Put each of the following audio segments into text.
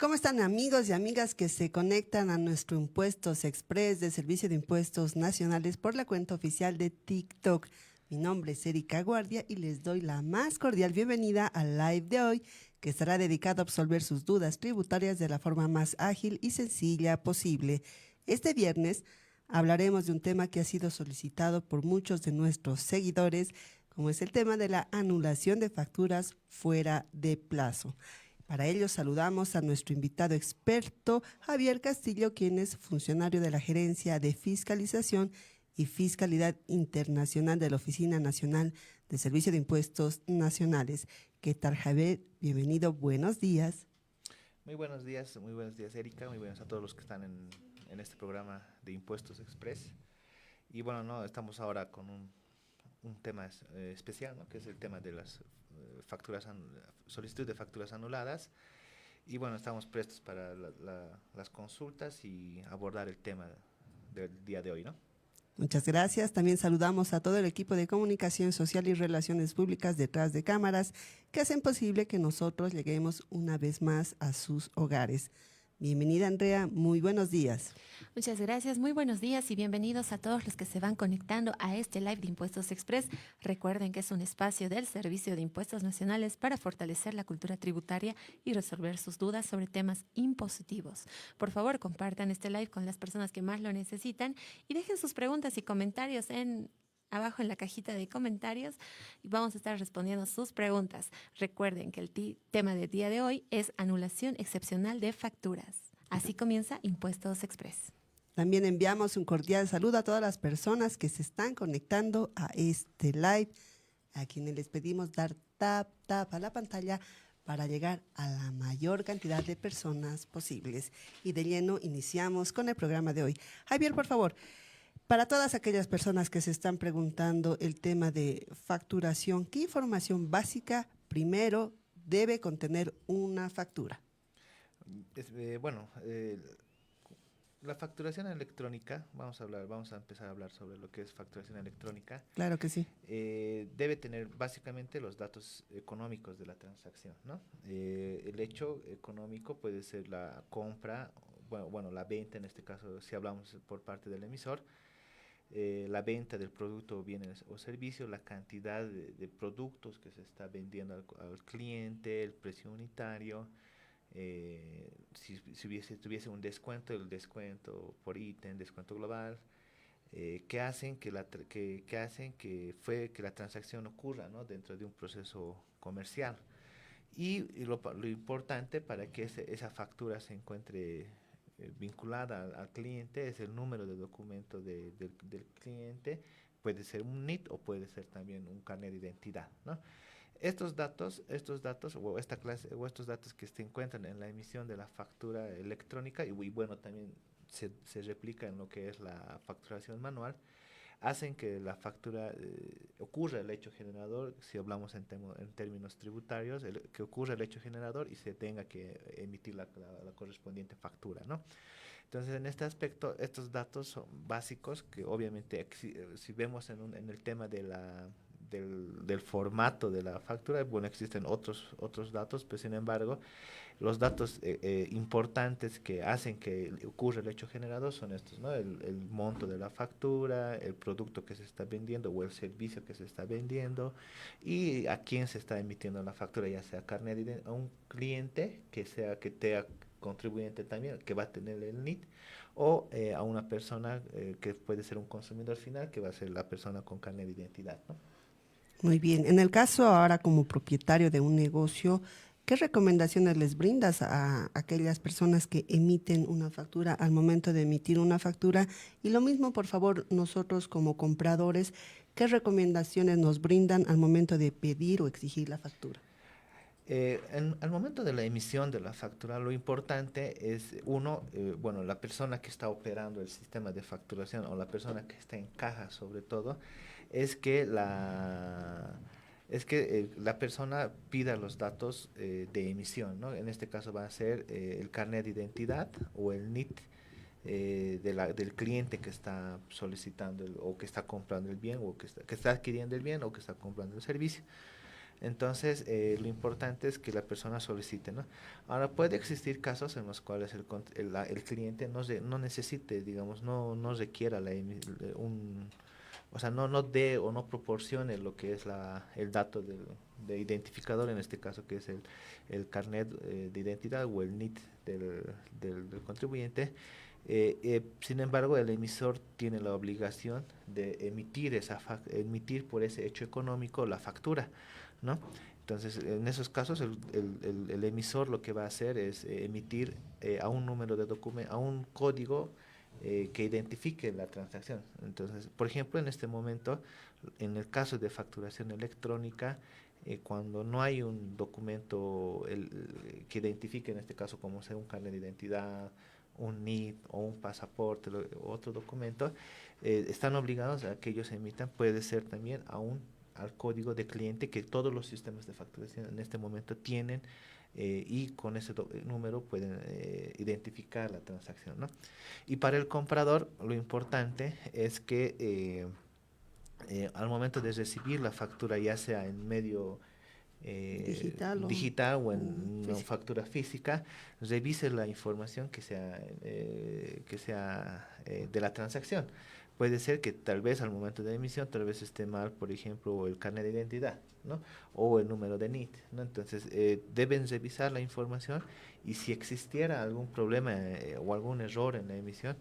¿Cómo están amigos y amigas que se conectan a nuestro Impuestos Express de Servicio de Impuestos Nacionales por la cuenta oficial de TikTok? Mi nombre es Erika Guardia y les doy la más cordial bienvenida al live de hoy, que estará dedicado a absolver sus dudas tributarias de la forma más ágil y sencilla posible. Este viernes hablaremos de un tema que ha sido solicitado por muchos de nuestros seguidores, como es el tema de la anulación de facturas fuera de plazo. Para ello saludamos a nuestro invitado experto, Javier Castillo, quien es funcionario de la Gerencia de Fiscalización y Fiscalidad Internacional de la Oficina Nacional de Servicio de Impuestos Nacionales. ¿Qué tal, Javier? Bienvenido, buenos días. Muy buenos días Erika, muy buenos a todos los que están en este programa de Impuestos Express. Y bueno, no, estamos ahora con un tema especial, ¿no? Que es el tema de las solicitud de facturas anuladas. Y bueno, estamos prestos para las consultas y abordar el tema del día de hoy, ¿no? Muchas gracias. También saludamos a todo el equipo de comunicación social y relaciones públicas detrás de cámaras que hacen posible que nosotros lleguemos una vez más a sus hogares. Bienvenida, Andrea. Muy buenos días. Muchas gracias, muy buenos días y bienvenidos a todos los que se van conectando a este live de Impuestos Express. Recuerden que es un espacio del Servicio de Impuestos Nacionales para fortalecer la cultura tributaria y resolver sus dudas sobre temas impositivos. Por favor, compartan este live con las personas que más lo necesitan y dejen sus preguntas y comentarios abajo en la cajita de comentarios y vamos a estar respondiendo sus preguntas. Recuerden que el tema del día de hoy es anulación excepcional de facturas. Así comienza Impuestos Express. También enviamos un cordial saludo a todas las personas que se están conectando a este live, a quienes les pedimos dar tap a la pantalla para llegar a la mayor cantidad de personas posibles. Y de lleno iniciamos con el programa de hoy. Javier, por favor, para todas aquellas personas que se están preguntando el tema de facturación, ¿qué información básica primero debe contener una factura? Bueno, la facturación electrónica, vamos a empezar a hablar sobre lo que es facturación electrónica. Claro que sí. Debe tener básicamente los datos económicos de la transacción, ¿no? El hecho económico puede ser la compra, bueno, la venta en este caso, si hablamos por parte del emisor, la venta del producto o bienes o servicios, la cantidad de productos que se está vendiendo al cliente, el precio unitario, si tuviese un descuento, el descuento por ítem, descuento global, que hacen que la transacción ocurra, ¿no? Dentro de un proceso comercial. Y lo importante para que esa factura se encuentre vinculada al cliente es el número de documento del cliente. Puede ser un NIT o puede ser también un carnet de identidad, ¿no? Estos datos o esta clase o estos datos que se encuentran en la emisión de la factura electrónica y bueno, también se replica en lo que es la facturación manual, hacen que la factura ocurra el hecho generador, si hablamos en términos tributarios, que ocurra el hecho generador y se tenga que emitir la correspondiente factura, ¿no? Entonces, en este aspecto, estos datos son básicos que obviamente, si vemos en el tema del formato de la factura, bueno, existen otros datos, pero sin embargo, los datos importantes que hacen que ocurra el hecho generador son estos, ¿no? El monto de la factura, el producto que se está vendiendo o el servicio que se está vendiendo y a quién se está emitiendo la factura, ya sea a un cliente que sea contribuyente también, que va a tener el NIT, o a una persona que puede ser un consumidor final, que va a ser la persona con carnet de identidad, ¿no? Muy bien. En el caso ahora como propietario de un negocio, ¿qué recomendaciones les brindas a aquellas personas que emiten una factura al momento de emitir una factura? Y lo mismo, por favor, nosotros como compradores, ¿qué recomendaciones nos brindan al momento de pedir o exigir la factura? Al momento de la emisión de la factura, lo importante es, uno, bueno, la persona que está operando el sistema de facturación o la persona que está en caja sobre todo, es que la persona pida los datos de emisión, ¿no? En este caso va a ser el carnet de identidad o el NIT del cliente que está solicitando o que está comprando el bien o que está adquiriendo el bien o que está comprando el servicio. Entonces, lo importante es que la persona solicite, ¿no? Ahora, puede existir casos en los cuales el cliente no necesite, digamos, no requiera o sea, no dé o no proporcione lo que es el dato de identificador, en este caso, que es el carnet de identidad o el NIT del contribuyente. Sin embargo, el emisor tiene la obligación de emitir por ese hecho económico la factura, ¿no? Entonces, en esos casos, el emisor lo que va a hacer es emitir a un número de documento, a un código que identifique la transacción. Entonces, por ejemplo, en este momento, en el caso de facturación electrónica, cuando no hay un documento que identifique, en este caso, como sea un carnet de identidad, un NIT o un pasaporte, otro documento, están obligados a que ellos emitan, puede ser también al código de cliente que todos los sistemas de facturación en este momento tienen, y con ese número pueden identificar la transacción, ¿no? Y para el comprador, lo importante es que al momento de recibir la factura, ya sea en medio digital o en una factura física, revise la información que sea de la transacción. Puede ser que tal vez al momento de emisión tal vez esté mal, por ejemplo, el carnet de identidad, ¿no? O el número de NIT, ¿no? Entonces, deben revisar la información, y si existiera algún problema o algún error en la emisión,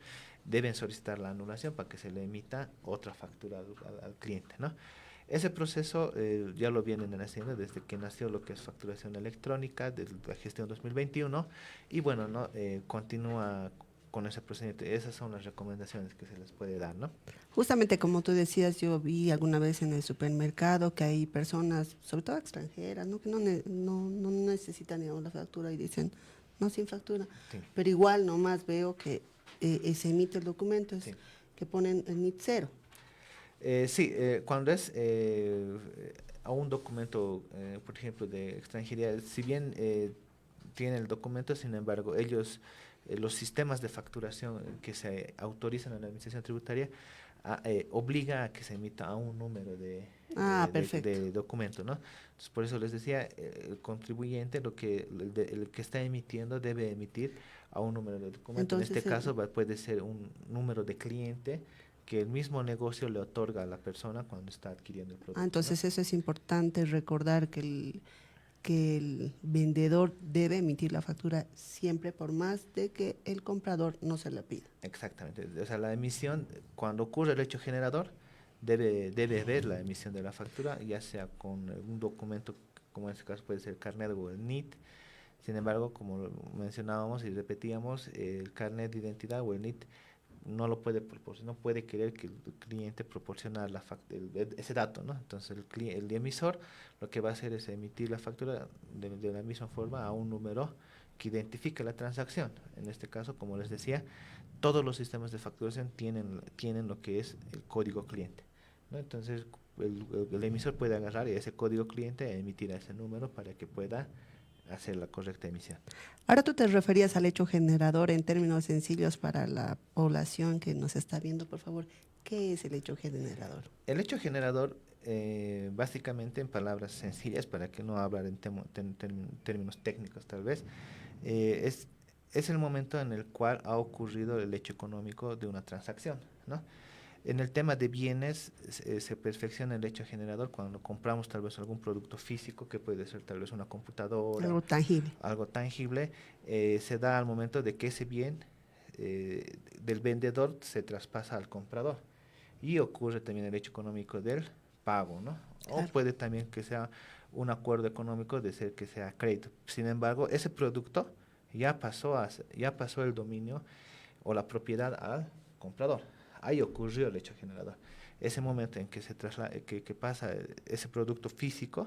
deben solicitar la anulación para que se le emita otra factura al cliente, ¿no? Ese proceso ya lo vienen haciendo desde que nació lo que es facturación electrónica, desde la gestión 2021, y bueno, ¿no? Continúa con ese procedimiento. Esas son las recomendaciones que se les puede dar, ¿no? Justamente como tú decías, yo vi alguna vez en el supermercado que hay personas, sobre todo extranjeras, ¿no? Que no necesitan, digamos, la factura y dicen, no, sin factura. Sí. Pero igual nomás veo que se emite el documento, es Sí. que ponen el NIT 0. Sí, cuando es a un documento, por ejemplo, de extranjería, si bien tiene el documento, sin embargo, los sistemas de facturación que se autorizan en la administración tributaria, obliga a que se emita a un número Perfecto. de documento, ¿no? Entonces, por eso les decía, el contribuyente, el que está emitiendo, debe emitir a un número de documento. En Entonces, este caso puede ser un número de cliente que el mismo negocio le otorga a la persona cuando está adquiriendo el producto, entonces ¿no? eso es importante recordar que el vendedor debe emitir la factura siempre, por más de que el comprador no se la pida. Exactamente. O sea, la emisión, cuando ocurre el hecho generador, debe ver la emisión de la factura, ya sea con un documento, como en este caso puede ser el carnet o el NIT. Sin embargo, como lo mencionábamos y repetíamos, el carnet de identidad o el NIT no lo puede proporcionar, no puede querer que el cliente proporcione ese dato, ¿no? Entonces, el emisor lo que va a hacer es emitir la factura de la misma forma a un número que identifique la transacción. En este caso, como les decía, todos los sistemas de facturación tienen lo que es el código cliente, ¿no? Entonces, el emisor puede agarrar ese código cliente e emitir a ese número para que pueda hacer la correcta emisión. Ahora tú te referías al hecho generador en términos sencillos para la población que nos está viendo, por favor. ¿Qué es el hecho generador? El hecho generador, básicamente en palabras sencillas, para que no hablar en términos técnicos tal vez, es el momento en el cual ha ocurrido el hecho económico de una transacción, ¿no? En el tema de bienes, se perfecciona el hecho generador cuando compramos tal vez algún producto físico, que puede ser tal vez una computadora, Algo tangible. se da al momento de que ese bien del vendedor se traspasa al comprador, y ocurre también el hecho económico del pago, ¿no? O Claro. puede también que sea un acuerdo económico de ser que sea crédito. Sin embargo, ese producto ya pasó el dominio o la propiedad al comprador. Ahí ocurrió el hecho generador. Ese momento en que que pasa ese producto físico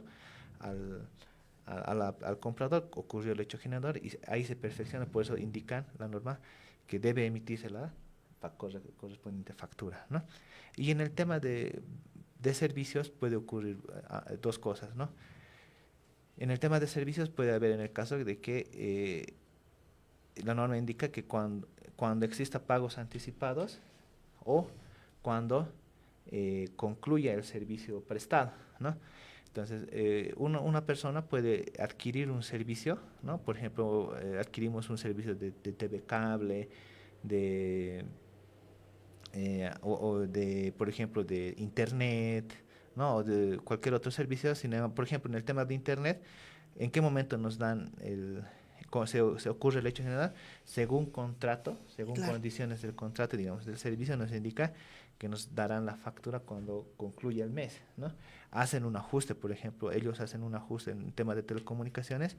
al comprador, ocurrió el hecho generador, y ahí se perfecciona. Por eso indican la norma que debe emitirse la correspondiente factura, ¿no? Y en el tema de servicios puede ocurrir dos cosas, ¿no? En el tema de servicios puede haber, en el caso de que la norma indica que cuando exista pagos anticipados, o cuando concluya el servicio prestado, ¿no? Entonces, una persona puede adquirir un servicio, ¿no? Por ejemplo, adquirimos un servicio de TV cable, de, o de, por ejemplo, de internet, ¿no? O de cualquier otro servicio. Por ejemplo, en el tema de internet, ¿en qué momento nos dan cómo se ocurre el hecho general? Según contrato, según Claro. condiciones del contrato, digamos, del servicio, nos indica que nos darán la factura cuando concluya el mes, ¿no? Hacen un ajuste, por ejemplo, ellos hacen un ajuste en tema de telecomunicaciones,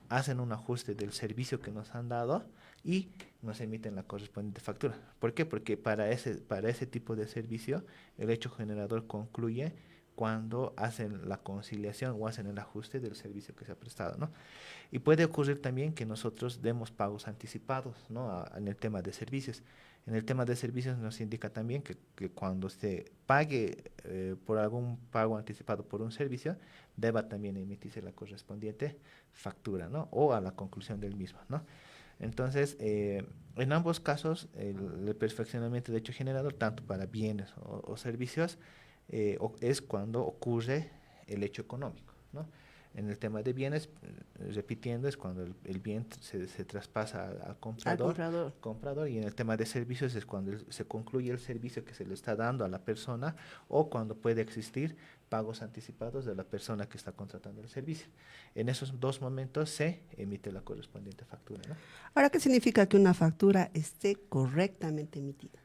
hacen un ajuste del servicio que nos han dado y nos emiten la correspondiente factura. ¿Por qué? Porque para ese tipo de servicio el hecho generador concluye cuando hacen la conciliación o hacen el ajuste del servicio que se ha prestado, ¿no? Y puede ocurrir también que nosotros demos pagos anticipados, ¿no? En el tema de servicios. En el tema de servicios nos indica también que cuando se pague por algún pago anticipado por un servicio, deba también emitirse la correspondiente factura, ¿no? O a la conclusión del mismo, ¿no? Entonces, en ambos casos, el perfeccionamiento de hecho generador, tanto para bienes o servicios, es cuando ocurre el hecho económico, ¿no? En el tema de bienes, repitiendo, es cuando el bien se traspasa al Al comprador. comprador, y en el tema de servicios es cuando se concluye el servicio que se le está dando a la persona o cuando puede existir pagos anticipados de la persona que está contratando el servicio. En esos dos momentos se emite la correspondiente factura, ¿no? Ahora, ¿qué significa que una factura esté correctamente emitida?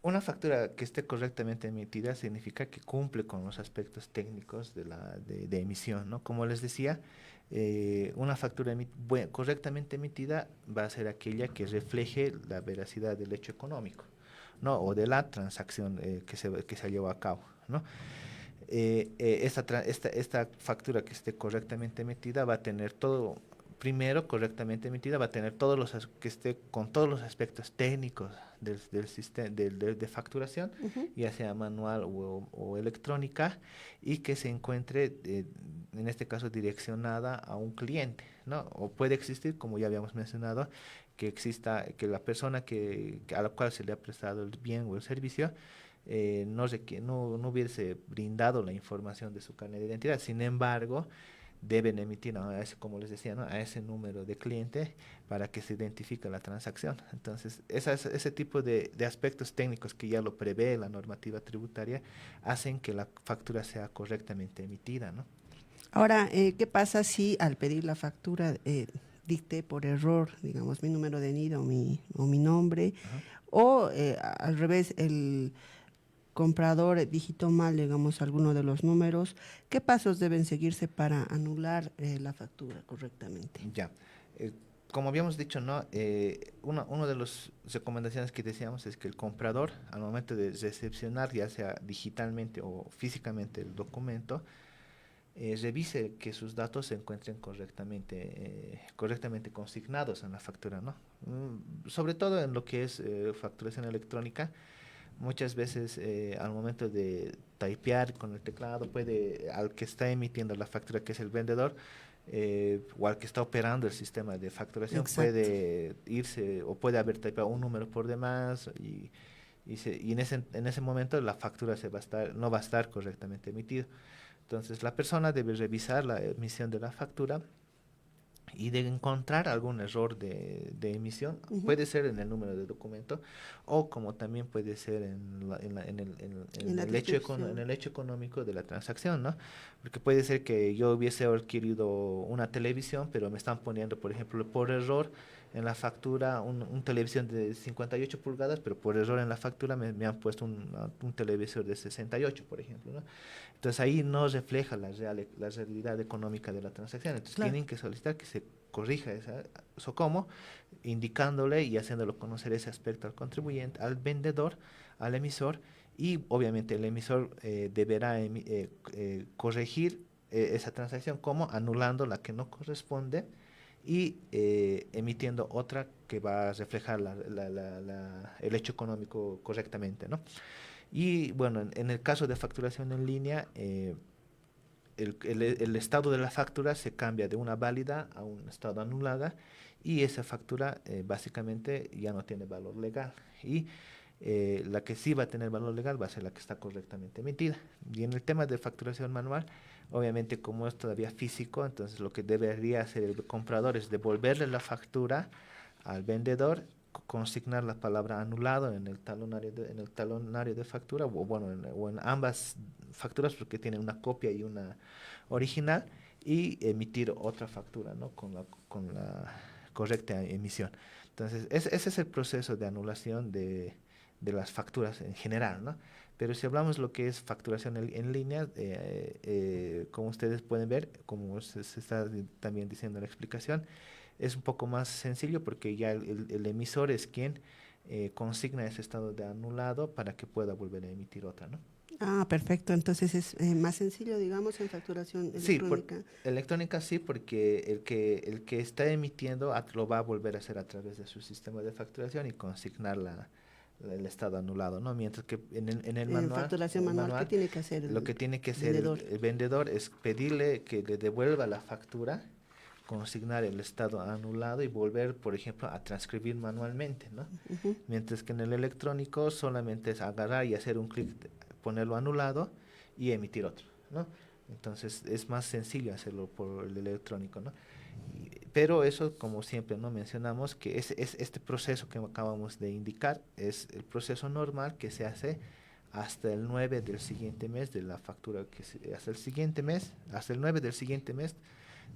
Una factura que esté correctamente emitida significa que cumple con los aspectos técnicos de emisión, ¿no? Como les decía, una factura correctamente emitida va a ser aquella que refleje la veracidad del hecho económico, ¿no? O de la transacción que se llevó a cabo, ¿no? Esta factura que esté correctamente emitida va a tener todo, primero correctamente emitida, va a tener que esté con todos los aspectos técnicos del sistema de facturación, ya sea manual o electrónica, y que se encuentre, en este caso, direccionada a un cliente, ¿no? O puede existir, como ya habíamos mencionado, que la persona a la cual se le ha prestado el bien o el servicio no hubiese brindado la información de su carnet de identidad. Sin embargo, deben emitir como les decía, ¿no? A ese número de cliente para que se identifique la transacción. Entonces, ese tipo de aspectos técnicos que ya lo prevé la normativa tributaria hacen que la factura sea correctamente emitida, ¿no? Ahora, ¿qué pasa si al pedir la factura dicté por error, digamos, mi número de NID o mi nombre, Ajá. o al revés, el comprador digitó mal, digamos, alguno de los números? ¿Qué pasos deben seguirse para anular la factura correctamente? Ya. Eh, Como habíamos dicho, ¿no? Una de las recomendaciones que decíamos es que el comprador, al momento de recepcionar, ya sea digitalmente o físicamente el documento, revise que sus datos se encuentren correctamente consignados en la factura, ¿no? Sobre todo en lo que es facturación electrónica, muchas veces al momento de typear con el teclado, al que está emitiendo la factura, que es el vendedor, o al que está operando el sistema de facturación, Exacto. puede irse o puede haber typeado un número por demás y en ese momento la factura no va a estar correctamente emitida. Entonces la persona debe revisar la emisión de la factura y de encontrar algún error de emisión. Puede ser en el número de documento o como también puede ser En la descripción. en el hecho económico de la transacción, ¿no? Porque puede ser que yo hubiese adquirido una televisión, pero me están poniendo, por ejemplo, por error en la factura un televisión de 58 pulgadas, pero por error en la factura me han puesto un televisor de 68, por ejemplo, ¿no? Entonces ahí no refleja la realidad económica de la transacción. Entonces Claro. tienen que solicitar que se corrija eso como indicándole y haciéndolo conocer ese aspecto al contribuyente, al vendedor, al emisor, y obviamente el emisor deberá corregir esa transacción como anulando la que no corresponde y emitiendo otra que va a reflejar el hecho económico correctamente, ¿no? Y bueno, en el caso de facturación en línea, el estado de la factura se cambia de una válida a un estado anulada y esa factura básicamente ya no tiene valor legal. Y La que sí va a tener valor legal va a ser la que está correctamente emitida. Y en el tema de facturación manual, obviamente como es todavía físico, entonces lo que debería hacer el comprador es devolverle la factura al vendedor, consignar la palabra anulado en el talonario de factura, o bueno, o en ambas facturas, porque tienen una copia y una original, y emitir otra factura, ¿no? Con la correcta emisión. Entonces, ese es el proceso de anulación de las facturas en general, ¿no? Pero si hablamos lo que es facturación en línea, como ustedes pueden ver, como se está también diciendo en la explicación, es un poco más sencillo porque ya el emisor es quien consigna ese estado de anulado para que pueda volver a emitir otra, ¿no? Ah, perfecto. Entonces es más sencillo, digamos, en facturación Sí, electrónica. electrónica sí, porque el que está emitiendo lo va a volver a hacer a través de su sistema de facturación y consignar el estado anulado, ¿no? Mientras que en En facturación manual, ¿qué tiene que hacer lo el que tiene que hacer vendedor? el vendedor es pedirle que le devuelva la factura, consignar el estado anulado y volver, por ejemplo, a transcribir manualmente, ¿no? Ujú. Mientras que en el electrónico solamente es agarrar y hacer un clic, ponerlo anulado y emitir otro, ¿no? Entonces es más sencillo hacerlo por el electrónico, ¿no? Pero eso, como siempre no mencionamos, que es este proceso que acabamos de indicar es el proceso normal que se hace hasta el 9 del siguiente mes de la factura, hasta el siguiente mes, hasta el 9 del siguiente mes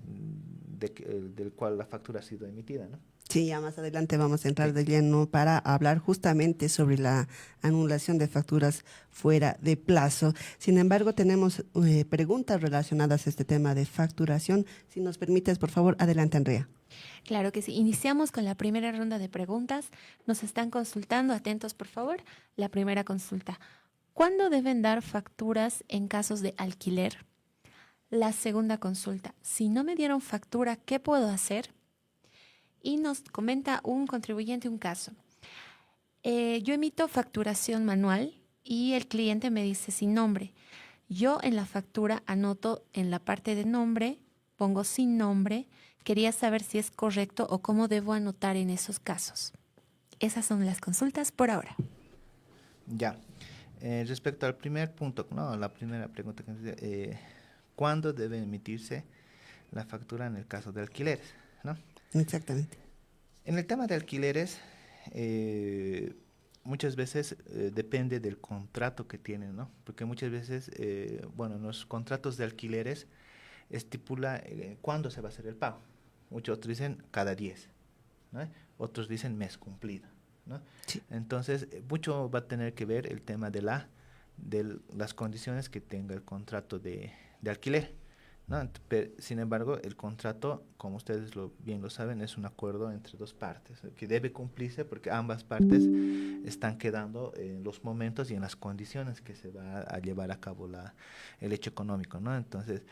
del cual la factura ha sido emitida, ¿no? Sí, ya más adelante vamos a entrar Sí. de lleno para hablar justamente sobre la anulación de facturas fuera de plazo. Sin embargo, tenemos preguntas relacionadas a este tema de facturación. Si nos permites, por favor, adelante, Andrea. Claro que sí. Iniciamos con la primera ronda de preguntas. Nos están consultando. Atentos, por favor. La primera consulta. ¿Cuándo deben dar facturas en casos de alquiler? La segunda consulta. Si no me dieron factura, ¿qué puedo hacer? Y nos comenta un contribuyente un caso. Yo emito facturación manual y el cliente me dice sin nombre. Yo en la factura anoto en la parte de nombre, pongo sin nombre. Quería saber si es correcto o cómo debo anotar en esos casos. Esas son las consultas por ahora. Ya. Respecto al primer punto, no, la primera pregunta que ¿cuándo debe emitirse la factura en el caso de alquileres, ¿no? Exactamente. En el tema de alquileres, muchas veces depende del contrato que tienen, ¿no? Porque muchas veces, bueno, en los contratos de alquileres estipula cuándo se va a hacer el pago. Muchos otros dicen cada 10, ¿no? Otros dicen mes cumplido, ¿no? Sí. Entonces, mucho va a tener que ver el tema de las condiciones que tenga el contrato de alquiler, ¿no? Sin embargo, el contrato, como ustedes bien lo saben, es un acuerdo entre dos partes que debe cumplirse porque ambas partes están quedando en los momentos y en las condiciones que se va a llevar a cabo el hecho económico, ¿no? Entonces,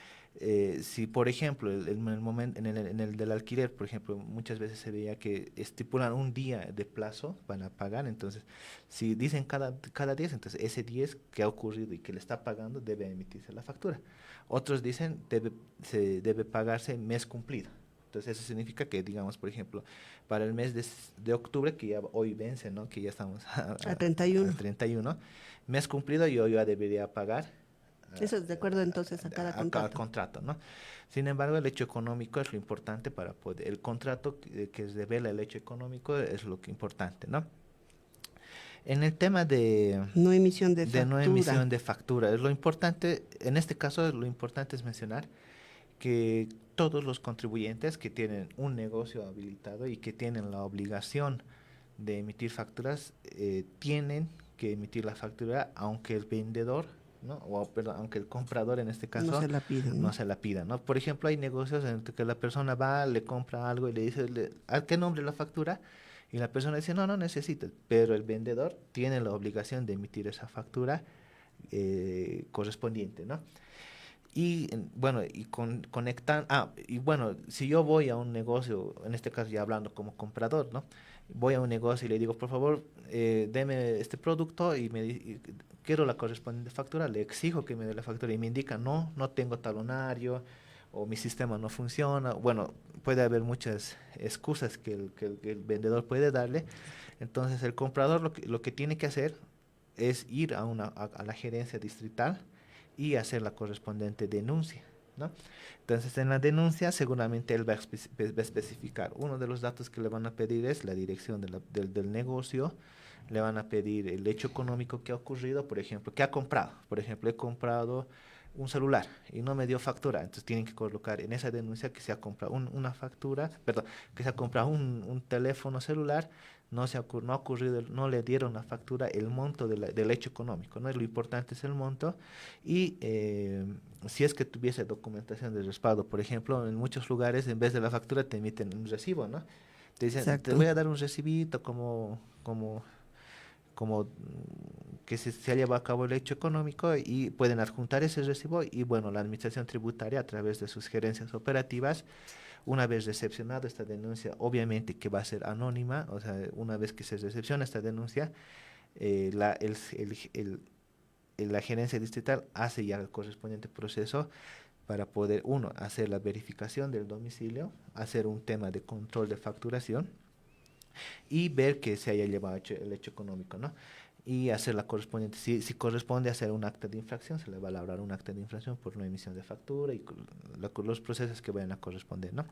si por ejemplo en el del alquiler, por ejemplo, muchas veces se veía que estipulan un día de plazo para pagar, entonces si dicen cada 10, entonces ese 10 que ha ocurrido y que le está pagando debe emitirse la factura. Otros dicen se debe pagarse mes cumplido. Entonces eso significa que, digamos, por ejemplo, para el mes de octubre, que ya hoy vence, ¿no? Que ya estamos A 31. a 31, mes cumplido yo ya debería pagar Eso es de acuerdo entonces a cada cada contrato. contrato, ¿no? Sin embargo, el hecho económico es lo importante para poder, el contrato que revela el hecho económico es lo que importante, ¿no? En el tema No emisión de de no factura. emisión de factura, es lo importante, en este caso lo importante es mencionar que todos los contribuyentes que tienen un negocio habilitado y que tienen la obligación de emitir facturas, tienen que emitir la factura aunque el vendedor, ¿no? Perdón, aunque el comprador en este No caso se la pida, no ¿no? se la pida, ¿no? Por ejemplo, hay negocios en que la persona va, le compra algo y le dice, ¿a qué nombre la factura? Y la persona dice, no, no necesita, pero el vendedor tiene la obligación de emitir esa factura correspondiente, ¿no? Y bueno, y bueno, si yo voy a un negocio, en este caso ya hablando como comprador, ¿no? Voy a un negocio y le digo, por favor, deme este producto y quiero la correspondiente factura, le exijo que me dé la factura y me indica, no, no tengo talonario o mi sistema no funciona. Bueno, puede haber muchas excusas que el vendedor puede darle. Entonces el comprador lo que tiene que hacer es ir a la gerencia distrital y hacer la correspondiente denuncia, ¿no? Entonces en la denuncia seguramente él va a especificar. Uno de los datos que le van a pedir es la dirección del negocio, le van a pedir el hecho económico que ha ocurrido, por ejemplo, que ha comprado. Por ejemplo, he comprado un celular y no me dio factura, entonces tienen que colocar en esa denuncia que se ha comprado una factura, perdón, que se ha comprado un teléfono celular, no ha ocurrido, no le dieron la factura, el monto del hecho económico, ¿no? Lo importante es el monto y si es que tuviese documentación de respaldo, por ejemplo, en muchos lugares en vez de la factura te emiten un recibo, ¿no? Te dicen, te Exacto. voy a dar un recibito como que se ha llevado a cabo el hecho económico y pueden adjuntar ese recibo y bueno, la administración tributaria a través de sus gerencias operativas, una vez recepcionada esta denuncia, obviamente que va a ser anónima, o sea, una vez que se recepciona esta denuncia, la gerencia distrital hace ya el correspondiente proceso para poder, uno, hacer la verificación del domicilio, hacer un tema de control de facturación, y ver que se haya llevado el hecho económico, ¿no? Y hacer la correspondiente, si corresponde hacer un acta de infracción, se le va a elaborar un acta de infracción por no emisión de factura y los procesos que vayan a corresponder, ¿no?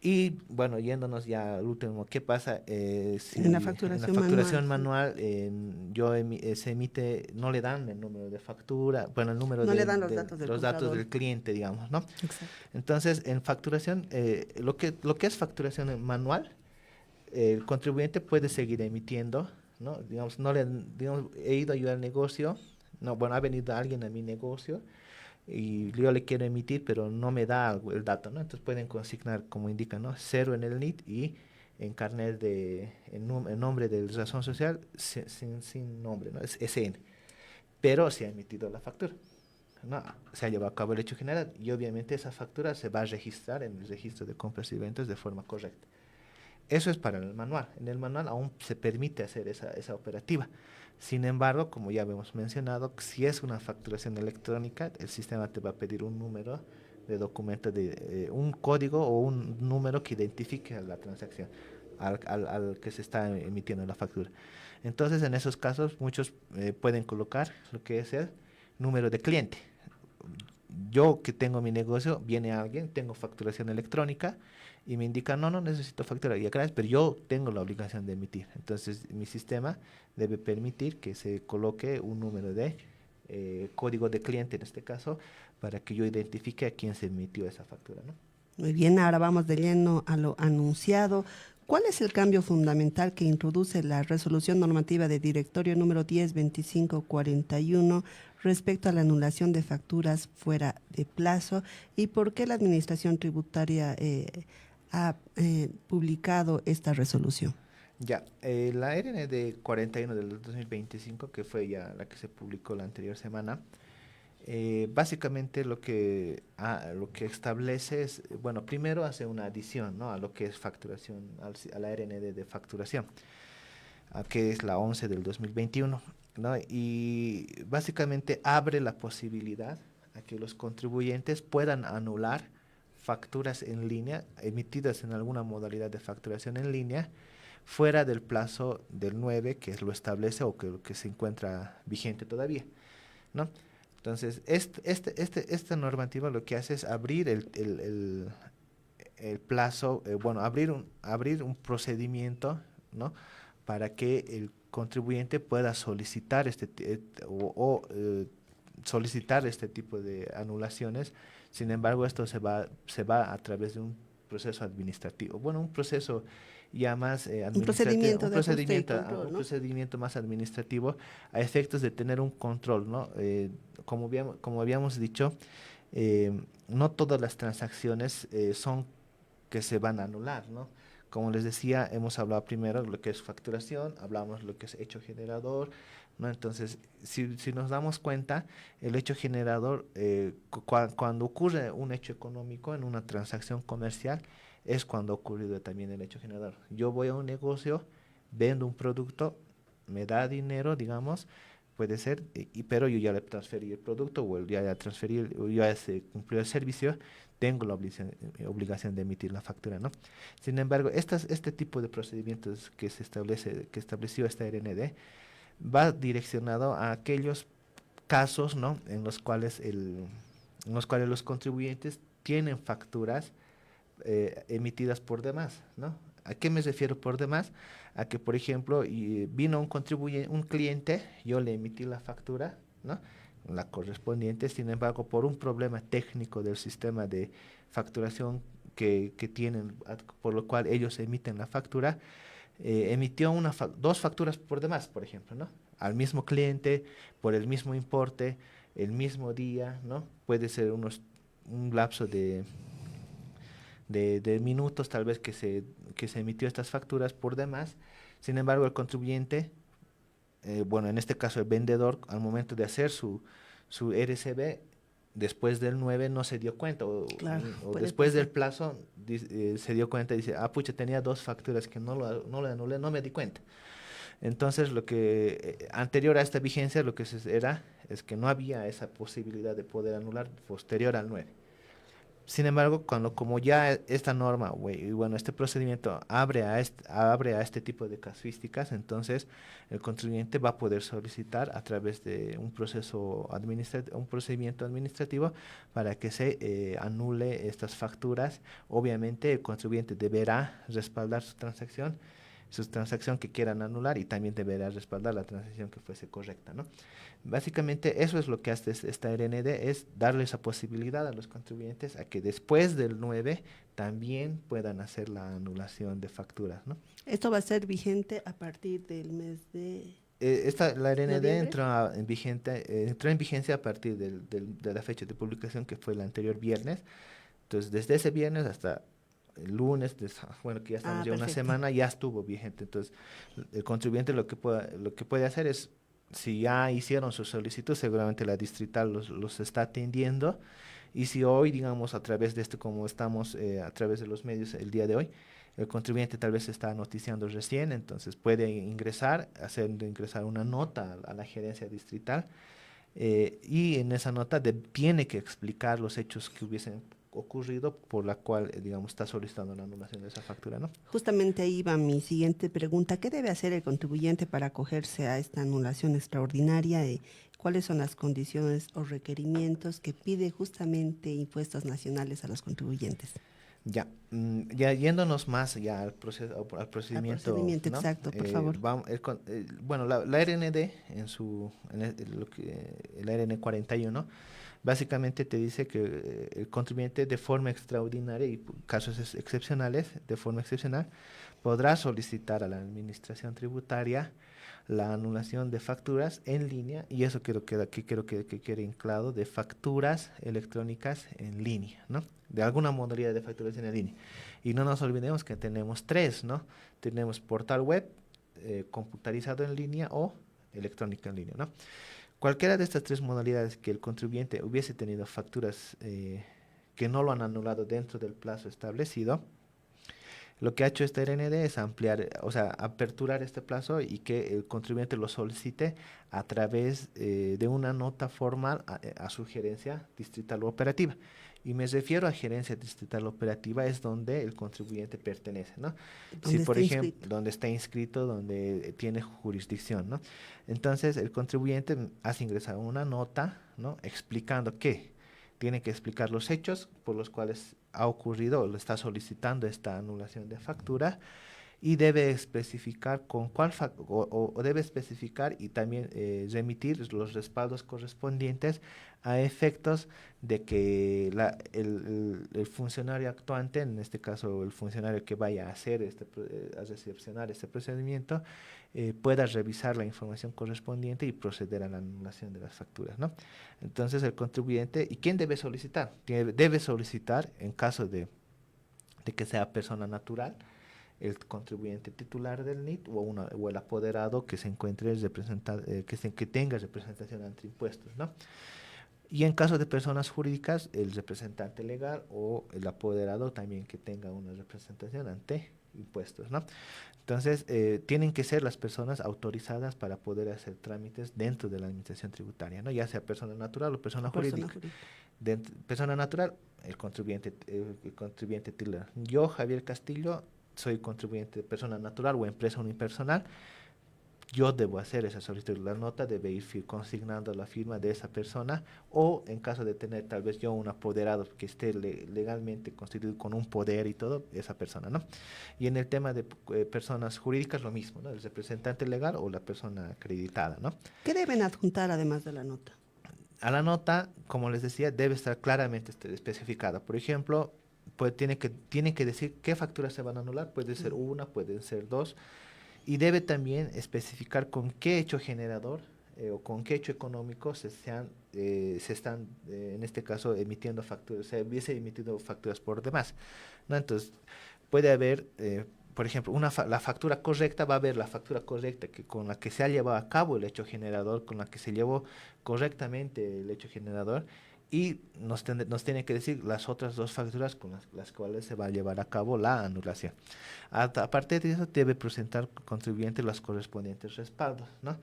Y bueno, yéndonos ya al último, ¿qué pasa si En la en la facturación facturación manual, manual se emite, no le dan el número de factura, bueno, el número no le de, dan los datos del los datos comprador. del cliente, digamos, ¿no? Exacto. Entonces, en facturación, lo que es facturación manual, el contribuyente puede seguir emitiendo, ¿no? Digamos, digamos, he ido a ayudar al negocio, no, bueno, ha venido alguien a mi negocio y yo le quiero emitir, pero no me da el dato, ¿no? Entonces pueden consignar, como indica, ¿no? 0 en el NIT y en carnet en nombre de razón social, sin nombre, ¿no? Es SN. Pero se ha emitido la factura, ¿no? Se ha llevado a cabo el hecho general y obviamente esa factura se va a registrar en el registro de compras y ventas de forma correcta. Eso es para el manual. En el manual aún se permite hacer esa operativa. Sin embargo, como ya hemos mencionado, si es una facturación electrónica, el sistema te va a pedir un número de documento, un código o un número que identifique a la transacción, al que se está emitiendo la factura. Entonces, en esos casos, muchos pueden colocar lo que es el número de cliente. Yo que tengo mi negocio, viene alguien, tengo facturación electrónica y me indica, no necesito factura, y gracias, pero yo tengo la obligación de emitir. Entonces mi sistema debe permitir que se coloque un número de código de cliente en este caso, para que yo identifique a quién se emitió esa factura, ¿no? Muy bien, ahora vamos de lleno a lo anunciado. ¿Cuál es el cambio fundamental que introduce la resolución normativa de directorio número 102541 respecto a la anulación de facturas fuera de plazo y por qué la Administración Tributaria ha publicado esta resolución? Ya, la RND 41 del 2025, que fue ya la que se publicó la anterior semana, básicamente lo que establece es, bueno, primero hace una adición, ¿no? A lo que es facturación, a la RND de facturación, que es la 11 del 2021, ¿no? Y básicamente abre la posibilidad a que los contribuyentes puedan anular facturas en línea emitidas en alguna modalidad de facturación en línea fuera del plazo del 9 que lo establece o que se encuentra vigente todavía, ¿no? Entonces, esta normativa lo que hace es abrir el plazo, bueno, abrir un procedimiento, ¿no? Para que el contribuyente pueda solicitar solicitar este tipo de anulaciones. Sin embargo, esto se va a través de un proceso administrativo. Bueno, un proceso ya más Un administrativo, procedimiento de ajuste y control, un ¿no? procedimiento más administrativo a efectos de tener un control, ¿no? Como habíamos dicho, no todas las transacciones son que se van a anular, ¿no? Como les decía, hemos hablado primero de lo que es facturación, hablamos de lo que es hecho generador, ¿no? Entonces, si nos damos cuenta, el hecho generador, cuando ocurre un hecho económico en una transacción comercial, es cuando ha ocurrido también el hecho generador. Yo voy a un negocio, vendo un producto, me da dinero, digamos, puede ser, pero yo ya le transferí el producto o ya transferí, o ya se cumplió el servicio, tengo la obligación de emitir la factura, ¿no? Sin embargo, este tipo de procedimientos que estableció esta RND va direccionado a aquellos casos, ¿no? En los cuales los contribuyentes tienen facturas emitidas por demás, ¿no? ¿A qué me refiero por demás? A que, por ejemplo, vino un cliente, yo le emití la factura, ¿no? La correspondiente, sin embargo, por un problema técnico del sistema de facturación que tienen, por lo cual ellos emiten la factura, emitió dos facturas por demás, por ejemplo, ¿no? Al mismo cliente, por el mismo importe, el mismo día, ¿no? Puede ser un lapso de minutos tal vez que se emitió estas facturas por demás. Sin embargo, el contribuyente, bueno, en este caso el vendedor, al momento de hacer su RCB, después del 9 no se dio cuenta, Claro, o puede después del pasar. plazo se dio cuenta y dice, ah, pucha, tenía dos facturas que no lo anulé, no me di cuenta. Entonces, lo que anterior a esta vigencia, lo que era es que no había esa posibilidad de poder anular posterior al 9. Sin embargo, como ya esta norma, y bueno, este procedimiento abre a este tipo de casuísticas, entonces el contribuyente va a poder solicitar a través de un procedimiento administrativo para que se anule estas facturas. Obviamente, el contribuyente deberá respaldar su transacción que quieran anular, y también deberá respaldar la transacción que fuese correcta, ¿no? Básicamente eso es lo que hace esta RND, es darle esa posibilidad a los contribuyentes a que después del 9 también puedan hacer la anulación de facturas, ¿no? Esto va a ser vigente a partir del mes de La RND noviembre. entró en vigencia a partir de la fecha de publicación, que fue el anterior viernes. Entonces, desde ese viernes hasta el lunes, bueno, que ya estamos ya una Perfecto. semana, ya estuvo vigente. Entonces, el contribuyente lo que puede hacer es, si ya hicieron su solicitud, seguramente la distrital los está atendiendo. Y si hoy, digamos, a través de esto, como estamos a través de los medios el día de hoy, el contribuyente tal vez está noticiando recién, entonces puede haciendo ingresar una nota a la gerencia distrital, y en esa nota tiene que explicar los hechos que hubiesen ocurrido por la cual, digamos, está solicitando la anulación de esa factura, ¿no? Justamente ahí va mi siguiente pregunta. ¿Qué debe hacer el contribuyente para acogerse a esta anulación extraordinaria? ¿Cuáles son las condiciones o requerimientos que pide justamente Impuestos Nacionales a los contribuyentes? Ya yéndonos más ya al Al procedimiento, procedimiento ¿no? exacto, por favor. Bueno, la RND la RN 41, básicamente te dice que el contribuyente, de forma extraordinaria y casos excepcionales, de forma excepcional, podrá solicitar a la administración tributaria la anulación de facturas en línea, y eso quiero que quede en claro, de facturas electrónicas en línea, ¿no? De alguna modalidad de facturación en línea. Y no nos olvidemos que tenemos tres, ¿no? Tenemos portal web, computarizado en línea o electrónica en línea, ¿no? Cualquiera de estas tres modalidades que el contribuyente hubiese tenido facturas que no lo han anulado dentro del plazo establecido, lo que ha hecho esta RND es ampliar, o sea, aperturar este plazo, y que el contribuyente lo solicite a través de una nota formal a su gerencia distrital o operativa. Y me refiero a gerencia distrital operativa, es donde el contribuyente pertenece, ¿no? Si, ¿Dónde por está ejemplo, inscrito? donde está inscrito, donde tiene jurisdicción, ¿no? Entonces, el contribuyente hace ingresar una nota, ¿no? Explicando que tiene que explicar los hechos por los cuales ha ocurrido o le está solicitando esta anulación de factura, y debe especificar o debe especificar y también remitir los respaldos correspondientes a efectos de que el funcionario actuante, en este caso el funcionario que vaya a hacer a recepcionar este procedimiento, pueda revisar la información correspondiente y proceder a la anulación de las facturas, ¿no? Entonces, el contribuyente, ¿y quién debe solicitar? Debe solicitar, en caso de que sea persona natural, el contribuyente titular del NIT o el apoderado que se encuentre que tenga representación ante impuestos, ¿no? Y en caso de personas jurídicas, el representante legal o el apoderado también que tenga una representación ante impuestos, ¿no? Entonces, tienen que ser las personas autorizadas para poder hacer trámites dentro de la administración tributaria, ¿no? Ya sea persona natural o persona jurídica. Persona natural, el contribuyente titular. Yo, Javier Castillo, soy contribuyente de persona natural o empresa unipersonal. Yo debo hacer esa solicitud. La nota debe ir consignando la firma de esa persona, o en caso de tener tal vez yo un apoderado que esté legalmente constituido con un poder y todo, esa persona, ¿no? Y en el tema de personas jurídicas, lo mismo, ¿no? El representante legal o la persona acreditada, ¿no? ¿Qué deben adjuntar además de la nota? A la nota, como les decía, debe estar claramente especificada. Por ejemplo, pues tiene que decir qué facturas se van a anular. Puede ser una, pueden ser dos. Y debe también especificar con qué hecho generador o con qué hecho económico se están, en este caso, emitiendo facturas, se hubiese emitido facturas por demás, ¿no? Entonces, puede haber, por ejemplo, la factura correcta, va a haber la factura correcta con la que se ha llevado a cabo el hecho generador, con la que se llevó correctamente el hecho generador, y nos tiene que decir las otras dos facturas con las cuales se va a llevar a cabo la anulación. Aparte de eso, debe presentar el contribuyente los correspondientes respaldos, ¿no?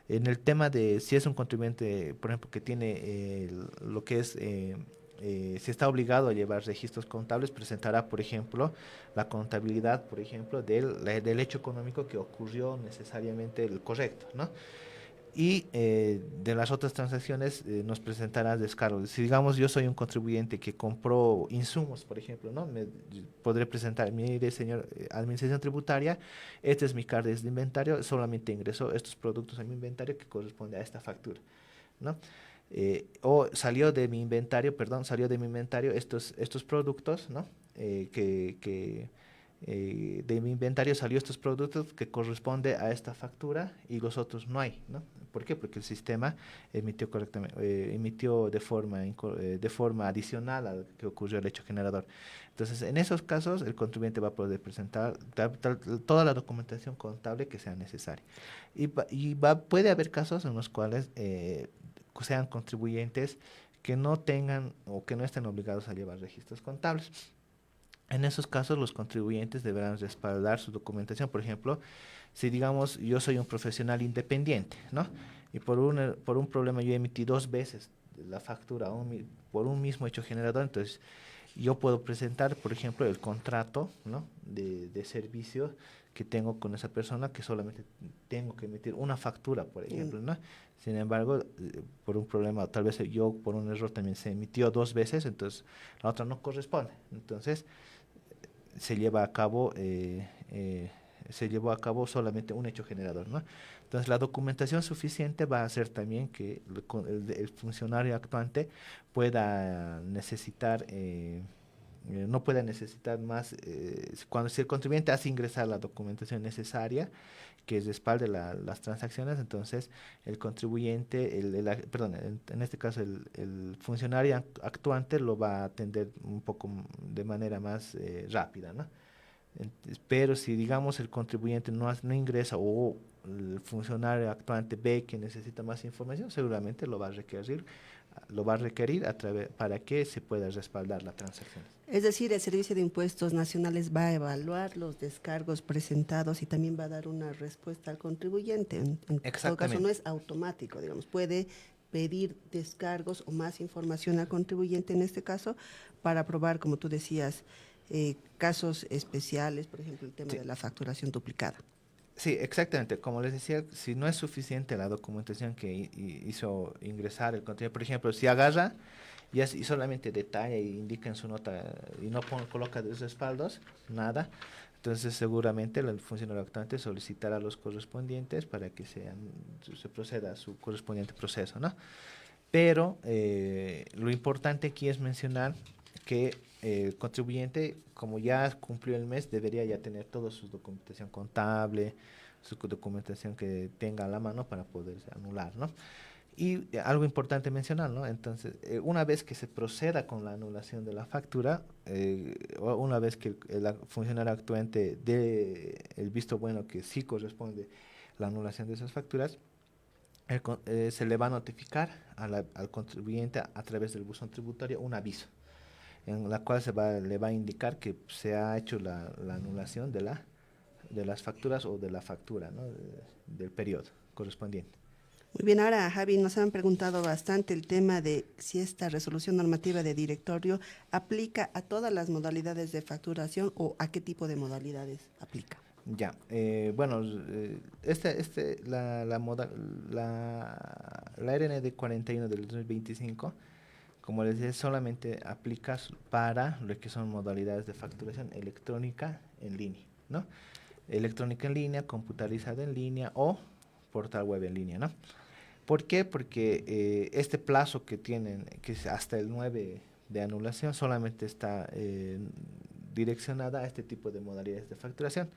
En el tema de si es un contribuyente, por ejemplo, que tiene lo que es, si está obligado a llevar registros contables, presentará, por ejemplo, la contabilidad, por ejemplo, del hecho económico que ocurrió necesariamente el correcto, ¿no? Y de las otras transacciones nos presentará descargos. Si digamos yo soy un contribuyente que compró insumos, por ejemplo, ¿no? Podré presentar, mire señor, administración tributaria, este es mi carnet de inventario, solamente ingresó estos productos a mi inventario que corresponde a esta factura, ¿no? O salió de mi inventario, estos productos, ¿no? De mi inventario salió estos productos que corresponde a esta factura y los otros no hay, ¿no? ¿Por qué? Porque el sistema emitió correctamente, emitió de forma adicional al que ocurrió el hecho generador. Entonces, en esos casos, el contribuyente va a poder presentar toda la documentación contable que sea necesaria. Puede haber casos en los cuales sean contribuyentes que no tengan o que no estén obligados a llevar registros contables. En esos casos, los contribuyentes deberán respaldar su documentación. Por ejemplo, si digamos yo soy un profesional independiente, ¿no? Y por un problema yo emití 2 veces la factura por un mismo hecho generador, entonces yo puedo presentar, por ejemplo, el contrato, ¿no? de servicio que tengo con esa persona, que solamente tengo que emitir una factura, por ejemplo, ¿no? Sin embargo, por un problema, tal vez yo por un error también se emitió 2 veces, entonces la otra no corresponde. Entonces, se lleva a cabo se llevó a cabo solamente un hecho generador, ¿no? Entonces, la documentación suficiente va a hacer también que el funcionario actuante pueda necesitar, no pueda necesitar más, si el contribuyente hace ingresar la documentación necesaria que respalde las transacciones, entonces el contribuyente, perdón, en este caso el funcionario actuante lo va a atender un poco de manera más rápida, ¿no? Pero si digamos el contribuyente no ingresa o el funcionario actuante ve que necesita más información, seguramente lo va a requerir para que se pueda respaldar la transacción. Es decir, el Servicio de Impuestos Nacionales va a evaluar los descargos presentados y también va a dar una respuesta al contribuyente. En todo caso, no es automático, digamos, puede pedir descargos o más información al contribuyente en este caso para probar, como tú decías, casos especiales, por ejemplo, el tema de la facturación duplicada. Sí, exactamente. Como les decía, si no es suficiente la documentación que hizo ingresar el contribuyente, por ejemplo, si agarra y solamente detalla y indica en su nota y no coloca de respaldos, nada, entonces seguramente el funcionario actuante solicitará los correspondientes para que se proceda a su correspondiente proceso, ¿no? Pero lo importante aquí es mencionar que el contribuyente, como ya cumplió el mes, debería ya tener toda su documentación contable, su documentación que tenga a la mano para poderse anular, ¿no? Y algo importante mencionar, ¿no? Entonces, una vez que se proceda con la anulación de la factura, o una vez que el funcionario actuante dé el visto bueno que sí corresponde la anulación de esas facturas, se le va a notificar al contribuyente a través del buzón tributario un aviso, en la cual le va a indicar que se ha hecho la anulación de las facturas o de la factura, ¿no? Del periodo correspondiente. Muy bien, ahora Javi, nos han preguntado bastante el tema de si esta resolución normativa de directorio aplica a todas las modalidades de facturación o a qué tipo de modalidades aplica. Ya, bueno, la RND 41 del 2025, como les decía, solamente aplica para lo que son modalidades de facturación electrónica en línea, ¿no? Electrónica en línea, computarizada en línea o portal web en línea, ¿no? ¿Por qué? Porque este plazo que tienen, que es hasta el 9 de anulación, solamente está direccionada a este tipo de modalidades de facturación.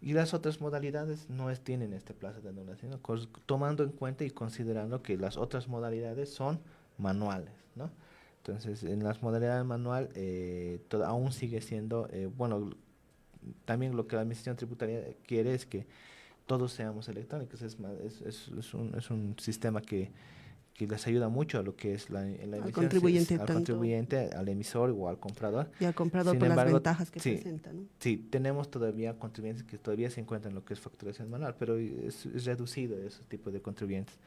Y las otras modalidades no tienen este plazo de anulación, ¿no? Tomando en cuenta y considerando que las otras modalidades son manuales, ¿no? Entonces, en las modalidades manual aún sigue siendo, bueno, también lo que la Administración Tributaria quiere es que todos seamos electrónicos. Es un sistema que les ayuda mucho a lo que es la emisión, contribuyente al tanto contribuyente, al emisor o al comprador. y al comprador Sin por embargo, las ventajas que sí, presenta, ¿no? sí, tenemos todavía contribuyentes que todavía se encuentran en lo que es facturación manual, pero es reducido ese tipo de contribuyentes.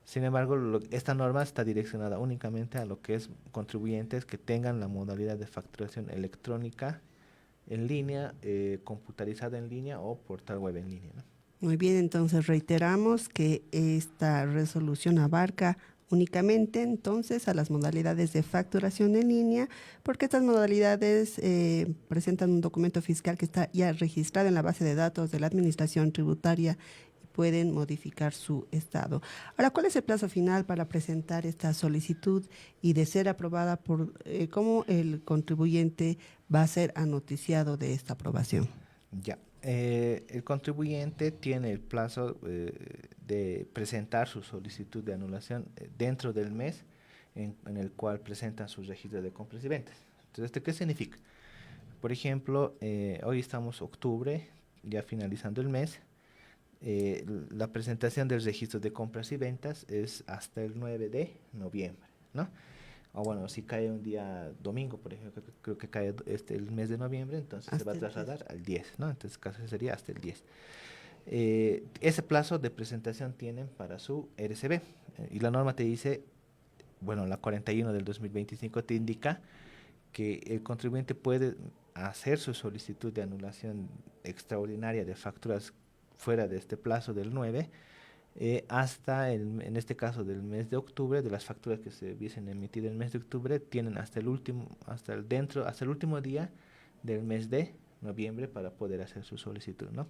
Sin embargo, esta norma está direccionada únicamente a lo que es contribuyentes que tengan la modalidad de facturación electrónica en línea, computarizada en línea o portal web en línea, ¿no? Muy bien, entonces reiteramos que esta resolución abarca únicamente entonces a las modalidades de facturación en línea, porque estas modalidades presentan un documento fiscal que está ya registrado en la base de datos de la Administración Tributaria y pueden modificar su estado. Ahora, ¿cuál es el plazo final para presentar esta solicitud y de ser aprobada por cómo el contribuyente va a ser anoticiado de esta aprobación? Ya. El contribuyente tiene el plazo de presentar su solicitud de anulación dentro del mes en el cual presentan sus registros de compras y ventas. Entonces, ¿esto qué significa? Por ejemplo, hoy estamos octubre, ya finalizando el mes. La presentación del registro de compras y ventas es hasta el 9 de noviembre, ¿no? O bueno, si cae un día domingo, por ejemplo, creo que cae el mes de noviembre, entonces se va a trasladar al 10, ¿no? Entonces, caso sería hasta el 10. Ese plazo de presentación tienen para su RCB. Y la norma te dice, bueno, la 41 del 2025 te indica que el contribuyente puede hacer su solicitud de anulación extraordinaria de facturas fuera de este plazo del 9, hasta en este caso del mes de octubre, de las facturas que se hubiesen emitido en el mes de octubre, tienen hasta el último día del mes de noviembre para poder hacer su solicitud, ¿no?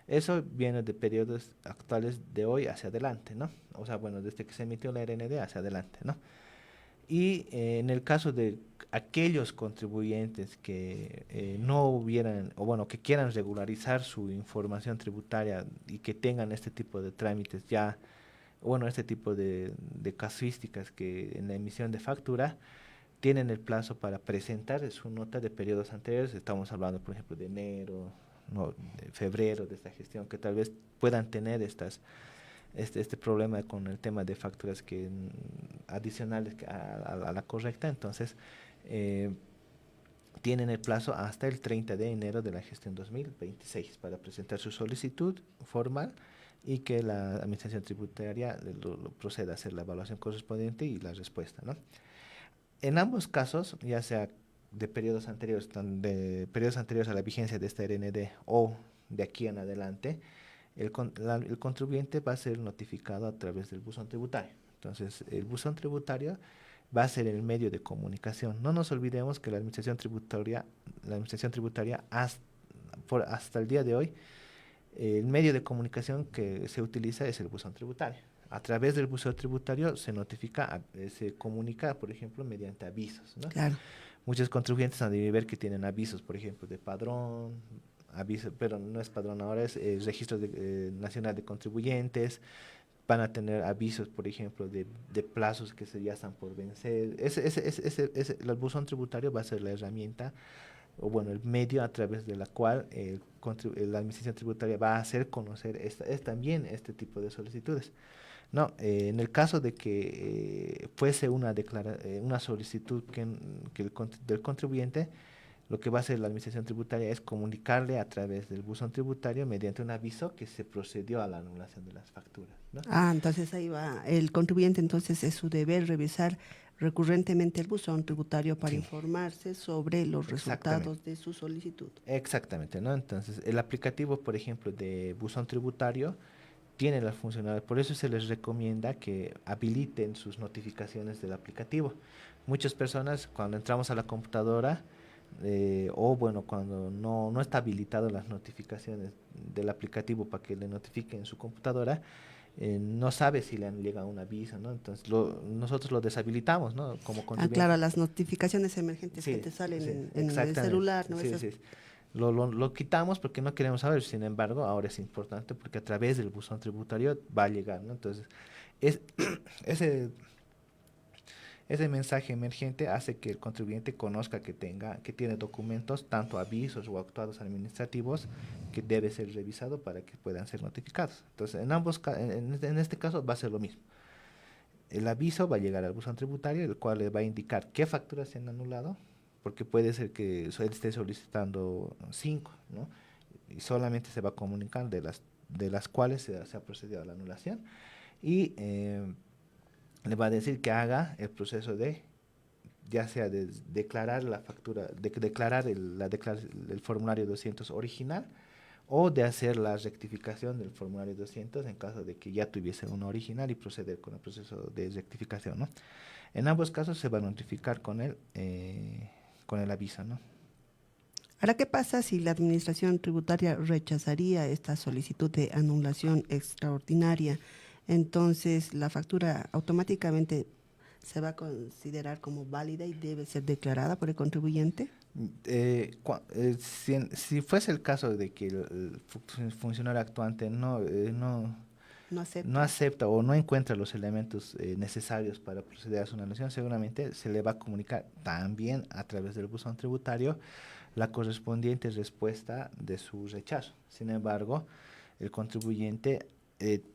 Eso viene de periodos actuales de hoy hacia adelante, ¿no? O sea, bueno, desde que se emitió la RND hacia adelante, ¿no? Y en el caso de aquellos contribuyentes que no hubieran, o bueno, que quieran regularizar su información tributaria y que tengan este tipo de trámites ya, bueno, este tipo de casuísticas que en la emisión de factura, tienen el plazo para presentar su nota de periodos anteriores. Estamos hablando, por ejemplo, de enero, no, de febrero, de esta gestión, que tal vez puedan tener este problema con el tema de facturas adicionales a la correcta. Entonces, tienen el plazo hasta el 30 de enero de la gestión 2026 para presentar su solicitud formal y que la Administración Tributaria lo proceda a hacer la evaluación correspondiente y la respuesta, ¿no? En ambos casos, ya sea de periodos anteriores a la vigencia de esta RND o de aquí en adelante, el contribuyente va a ser notificado a través del buzón tributario. Entonces, el buzón tributario va a ser el medio de comunicación. No nos olvidemos que la Administración Tributaria hasta el día de hoy, el medio de comunicación que se utiliza es el buzón tributario. A través del buzón tributario se comunica, por ejemplo, mediante avisos, ¿no? Claro. Muchos contribuyentes han de ver que tienen avisos, por ejemplo, de padrón, pero no es padrón ahora, es registro nacional de contribuyentes. Van a tener avisos, por ejemplo, de plazos que ya están por vencer. El buzón tributario va a ser la herramienta, o bueno, el medio a través de la cual la Administración Tributaria va a hacer conocer también este tipo de solicitudes. No, en el caso de que fuese una solicitud del contribuyente, lo que va a hacer la administración tributaria es comunicarle a través del buzón tributario mediante un aviso que se procedió a la anulación de las facturas, ¿no? Ah, entonces ahí va. El contribuyente entonces es su deber revisar recurrentemente el buzón tributario para Sí. informarse sobre los Exactamente. resultados de su solicitud. Exactamente, ¿no? Entonces, el aplicativo, por ejemplo, de buzón tributario tiene la funcionalidad, por eso se les recomienda que habiliten sus notificaciones del aplicativo. Muchas personas cuando entramos a la computadora o bueno, cuando no está habilitado las notificaciones del aplicativo para que le notifique en su computadora, no sabe si le han llegado un aviso, ¿no? Entonces nosotros lo deshabilitamos, ¿no? Como Ah, contribuyente. claro, las notificaciones emergentes que Sí, te salen sí, en el exactamente. celular, ¿no? Sí, Esas. sí. Lo quitamos porque no queremos saber, sin embargo, ahora es importante porque a través del buzón tributario va a llegar, ¿no? Entonces, es, ese, ese mensaje emergente hace que el contribuyente conozca que tiene documentos, tanto avisos o actuados administrativos, que debe ser revisado para que puedan ser notificados. Entonces, en este caso va a ser lo mismo. El aviso va a llegar al buzón tributario, el cual le va a indicar qué facturas se han anulado, porque puede ser que él esté solicitando 5, ¿no? Y solamente se va a comunicar de las cuales se ha procedido a la anulación, y le va a decir que haga el proceso de, ya sea de declarar la factura, de declarar el formulario 200 original, o de hacer la rectificación del formulario 200 en caso de que ya tuviese uno original y proceder con el proceso de rectificación, ¿no? En ambos casos se va a notificar con el aviso, ¿no? Ahora, ¿qué pasa si la administración tributaria rechazaría esta solicitud de anulación extraordinaria? Entonces, la factura automáticamente se va a considerar como válida y debe ser declarada por el contribuyente. Si fuese el caso de que el funcionario actuante No no acepta. acepta o no encuentra los elementos necesarios para proceder a su anulación, seguramente se le va a comunicar también a través del buzón tributario la correspondiente respuesta de su rechazo. Sin embargo, el contribuyente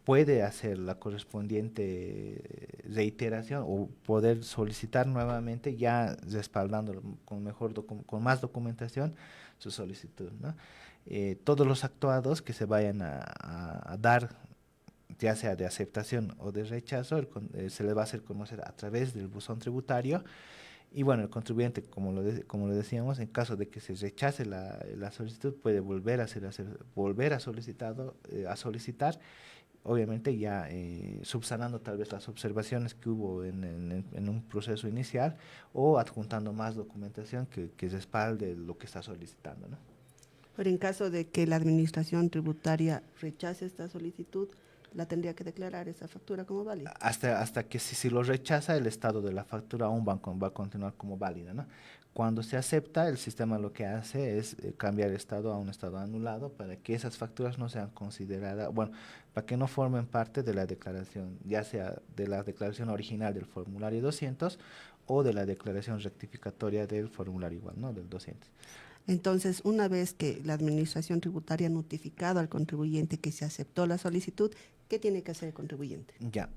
puede hacer la correspondiente reiteración o poder solicitar nuevamente, ya respaldando con más documentación su solicitud, ¿no? Todos los actuados que se vayan a dar, ya sea de aceptación o de rechazo, se le va a hacer conocer a través del buzón tributario. Y bueno, el contribuyente, como lo decíamos, en caso de que se rechace la solicitud, puede volver a solicitar, obviamente ya subsanando tal vez las observaciones que hubo en un proceso inicial, o adjuntando más documentación que respalde lo que está solicitando, ¿no? Pero en caso de que la administración tributaria rechace esta solicitud, la tendría que declarar esa factura como válida. Hasta que si lo rechaza, el estado de la factura aún va a continuar como válida, ¿no? Cuando se acepta, el sistema lo que hace es cambiar el estado a un estado anulado para que esas facturas no sean consideradas, bueno, para que no formen parte de la declaración, ya sea de la declaración original del formulario 200 o de la declaración rectificatoria del formulario igual, ¿no? Del 200. Entonces, una vez que la administración tributaria ha notificado al contribuyente que se aceptó la solicitud, ¿qué tiene que hacer el contribuyente? Ya,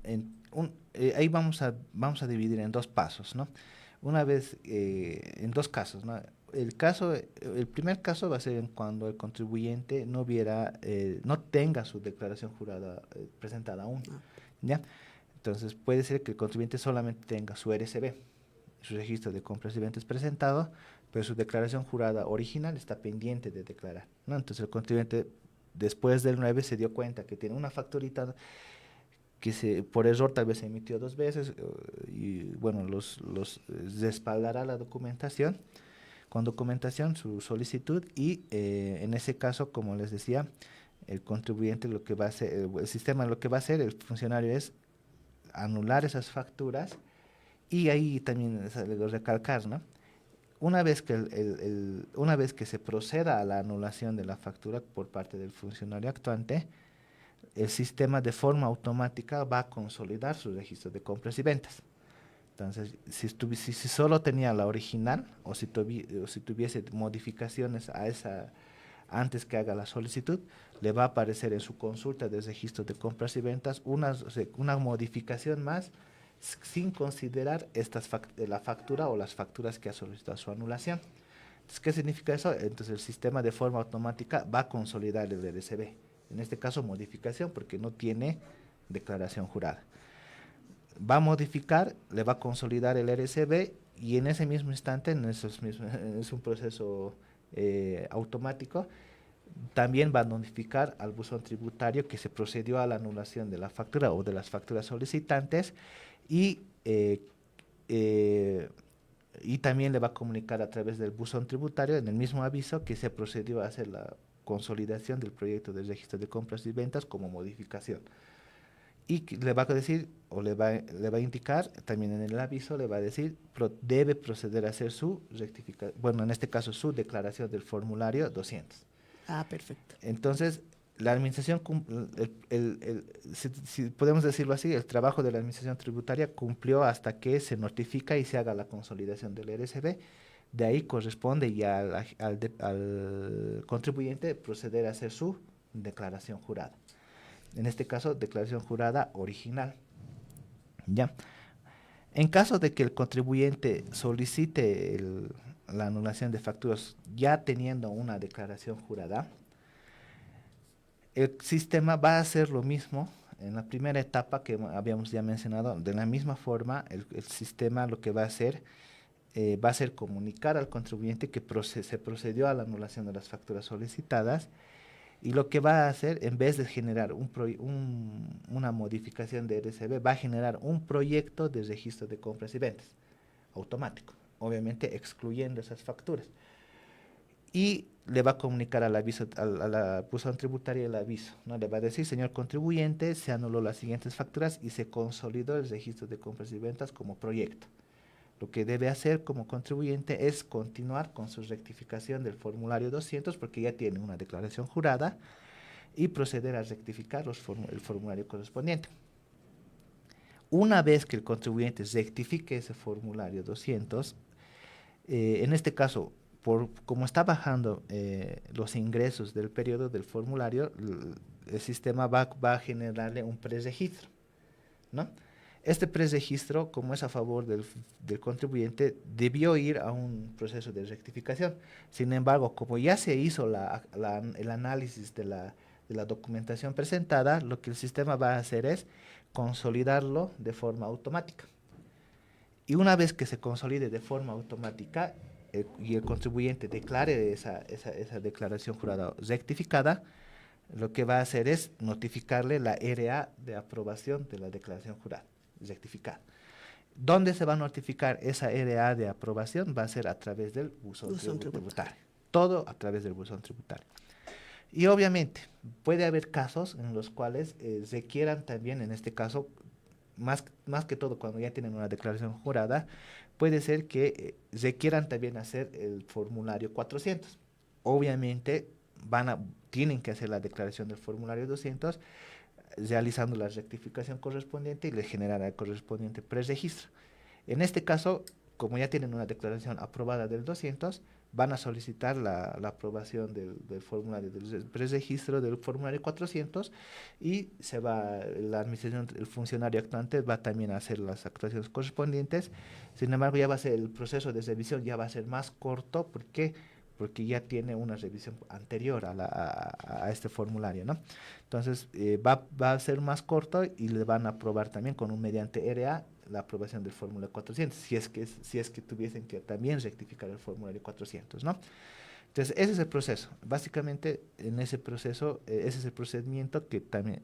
ahí vamos a dividir en dos pasos, ¿no? Una vez, en dos casos, ¿no? El primer caso va a ser cuando el contribuyente no tenga su declaración jurada presentada aún, Ah, ¿ya? Entonces puede ser que el contribuyente solamente tenga su RCB, su registro de compras y ventas presentado, pero su declaración jurada original está pendiente de declarar, ¿no? Entonces el contribuyente después del 9 se dio cuenta que tiene una facturita que por error tal vez se emitió 2 veces, y bueno, respaldará la documentación, con documentación su solicitud, y en ese caso, como les decía, el contribuyente lo que va a hacer, el sistema lo que va a hacer, el funcionario, es anular esas facturas. Y ahí también es algo recalcar, ¿no? Una vez que se proceda a la anulación de la factura por parte del funcionario actuante, el sistema de forma automática va a consolidar su registro de compras y ventas. Entonces, si solo tenía la original, o si tuviese modificaciones a esa antes que haga la solicitud, le va a aparecer en su consulta de registro de compras y ventas una modificación más, sin considerar la factura o las facturas que ha solicitado su anulación. Entonces, ¿qué significa eso? Entonces el sistema de forma automática va a consolidar el RCB. En este caso modificación porque no tiene declaración jurada. Va a modificar, le va a consolidar el RCB y en ese mismo instante, es un proceso automático, también va a notificar al buzón tributario que se procedió a la anulación de la factura o de las facturas solicitantes y, y también le va a comunicar a través del buzón tributario en el mismo aviso que se procedió a hacer la consolidación del proyecto de registro de compras y ventas como modificación. Y le va a decir, o le va a indicar, también en el aviso le va a decir, debe proceder a hacer su rectificación, bueno, en este caso su declaración del formulario 200. Ah, perfecto. Entonces, la administración, si podemos decirlo así, el trabajo de la administración tributaria cumplió hasta que se notifica y se haga la consolidación del RCB. De ahí corresponde ya al contribuyente proceder a hacer su declaración jurada. En este caso, declaración jurada original. ¿Ya? En caso de que el contribuyente solicite la anulación de facturas ya teniendo una declaración jurada, el sistema va a hacer lo mismo en la primera etapa que habíamos ya mencionado. De la misma forma, el sistema lo que va a hacer comunicar al contribuyente que se procedió a la anulación de las facturas solicitadas. Y lo que va a hacer, en vez de generar una modificación de RCB, va a generar un proyecto de registro de compras y ventas automático, obviamente excluyendo esas facturas. Y le va a comunicar al aviso, a la buzón tributaria el aviso, ¿no? Le va a decir, señor contribuyente, se anuló las siguientes facturas y se consolidó el registro de compras y ventas como proyecto. Lo que debe hacer como contribuyente es continuar con su rectificación del formulario 200 porque ya tiene una declaración jurada y proceder a rectificar el formulario correspondiente. Una vez que el contribuyente rectifique ese formulario 200, en este caso, como está bajando los ingresos del periodo del formulario, el sistema va a generarle un preregistro, ¿no? Este preregistro, como es a favor del contribuyente, debió ir a un proceso de rectificación. Sin embargo, como ya se hizo el análisis de la documentación presentada, lo que el sistema va a hacer es consolidarlo de forma automática. Y una vez que se consolide de forma automática y el contribuyente declare esa declaración jurada rectificada, lo que va a hacer es notificarle la RA de aprobación de la declaración jurada rectificada. ¿Dónde se va a notificar esa RA de aprobación? Va a ser a través del buzón tributario. Todo a través del buzón tributario. Y obviamente puede haber casos en los cuales requieran también, en este caso, más que todo cuando ya tienen una declaración jurada, puede ser que requieran también hacer el formulario 400. Obviamente tienen que hacer la declaración del formulario 200 realizando la rectificación correspondiente y le generará el correspondiente preregistro. En este caso, como ya tienen una declaración aprobada del 200, van a solicitar la aprobación del formulario del preregistro del formulario 400 y la administración, el funcionario actuante va también a hacer las actuaciones correspondientes. Sin embargo, ya va a ser el proceso de revisión ya va a ser más corto porque ya tiene una revisión anterior a este formulario, ¿no? Entonces, va a ser más corto y le van a aprobar también mediante RA la aprobación del formulario 400, si es que tuviesen que también rectificar el formulario 400, ¿no? Entonces, ese es el proceso. Básicamente, en ese proceso, ese es el procedimiento que también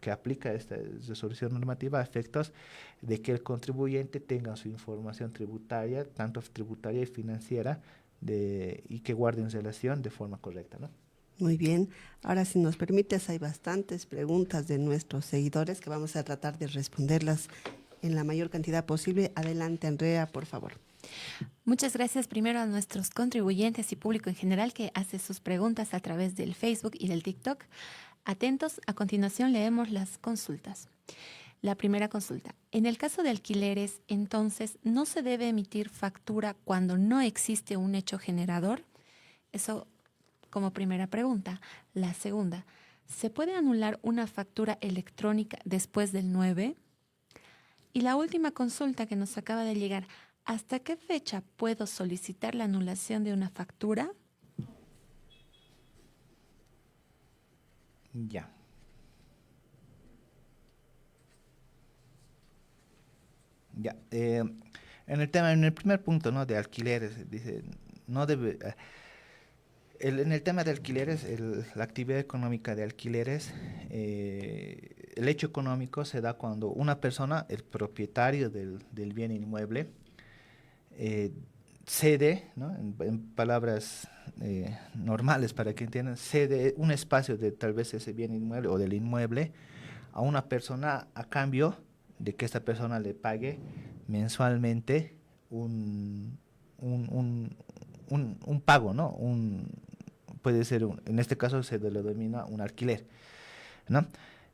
que aplica esta resolución normativa a efectos de que el contribuyente tenga su información tributaria, tanto tributaria y financiera, y que guarden relación de forma correcta, ¿no? Muy bien. Ahora, si nos permites, hay bastantes preguntas de nuestros seguidores que vamos a tratar de responderlas en la mayor cantidad posible. Adelante, Andrea, por favor. Muchas gracias primero a nuestros contribuyentes y público en general que hace sus preguntas a través del Facebook y del TikTok. Atentos, a continuación leemos las consultas. La primera consulta. En el caso de alquileres, entonces, ¿no se debe emitir factura cuando no existe un hecho generador? Eso como primera pregunta. La segunda, ¿se puede anular una factura electrónica después del 9? Y la última consulta que nos acaba de llegar. ¿Hasta qué fecha puedo solicitar la anulación de una factura? Ya. Ya. En el primer punto, ¿no? De alquileres, dice, no debe, en el tema de alquileres, la actividad económica de alquileres, el hecho económico se da cuando una persona, el propietario del bien inmueble, eh, cede, ¿no? En palabras normales para que entiendan, cede un espacio de tal vez ese bien inmueble o del inmueble a una persona a cambio de que esta persona le pague mensualmente un, un, un, un pago, ¿no? Puede ser, en este caso se le denomina un alquiler, ¿no?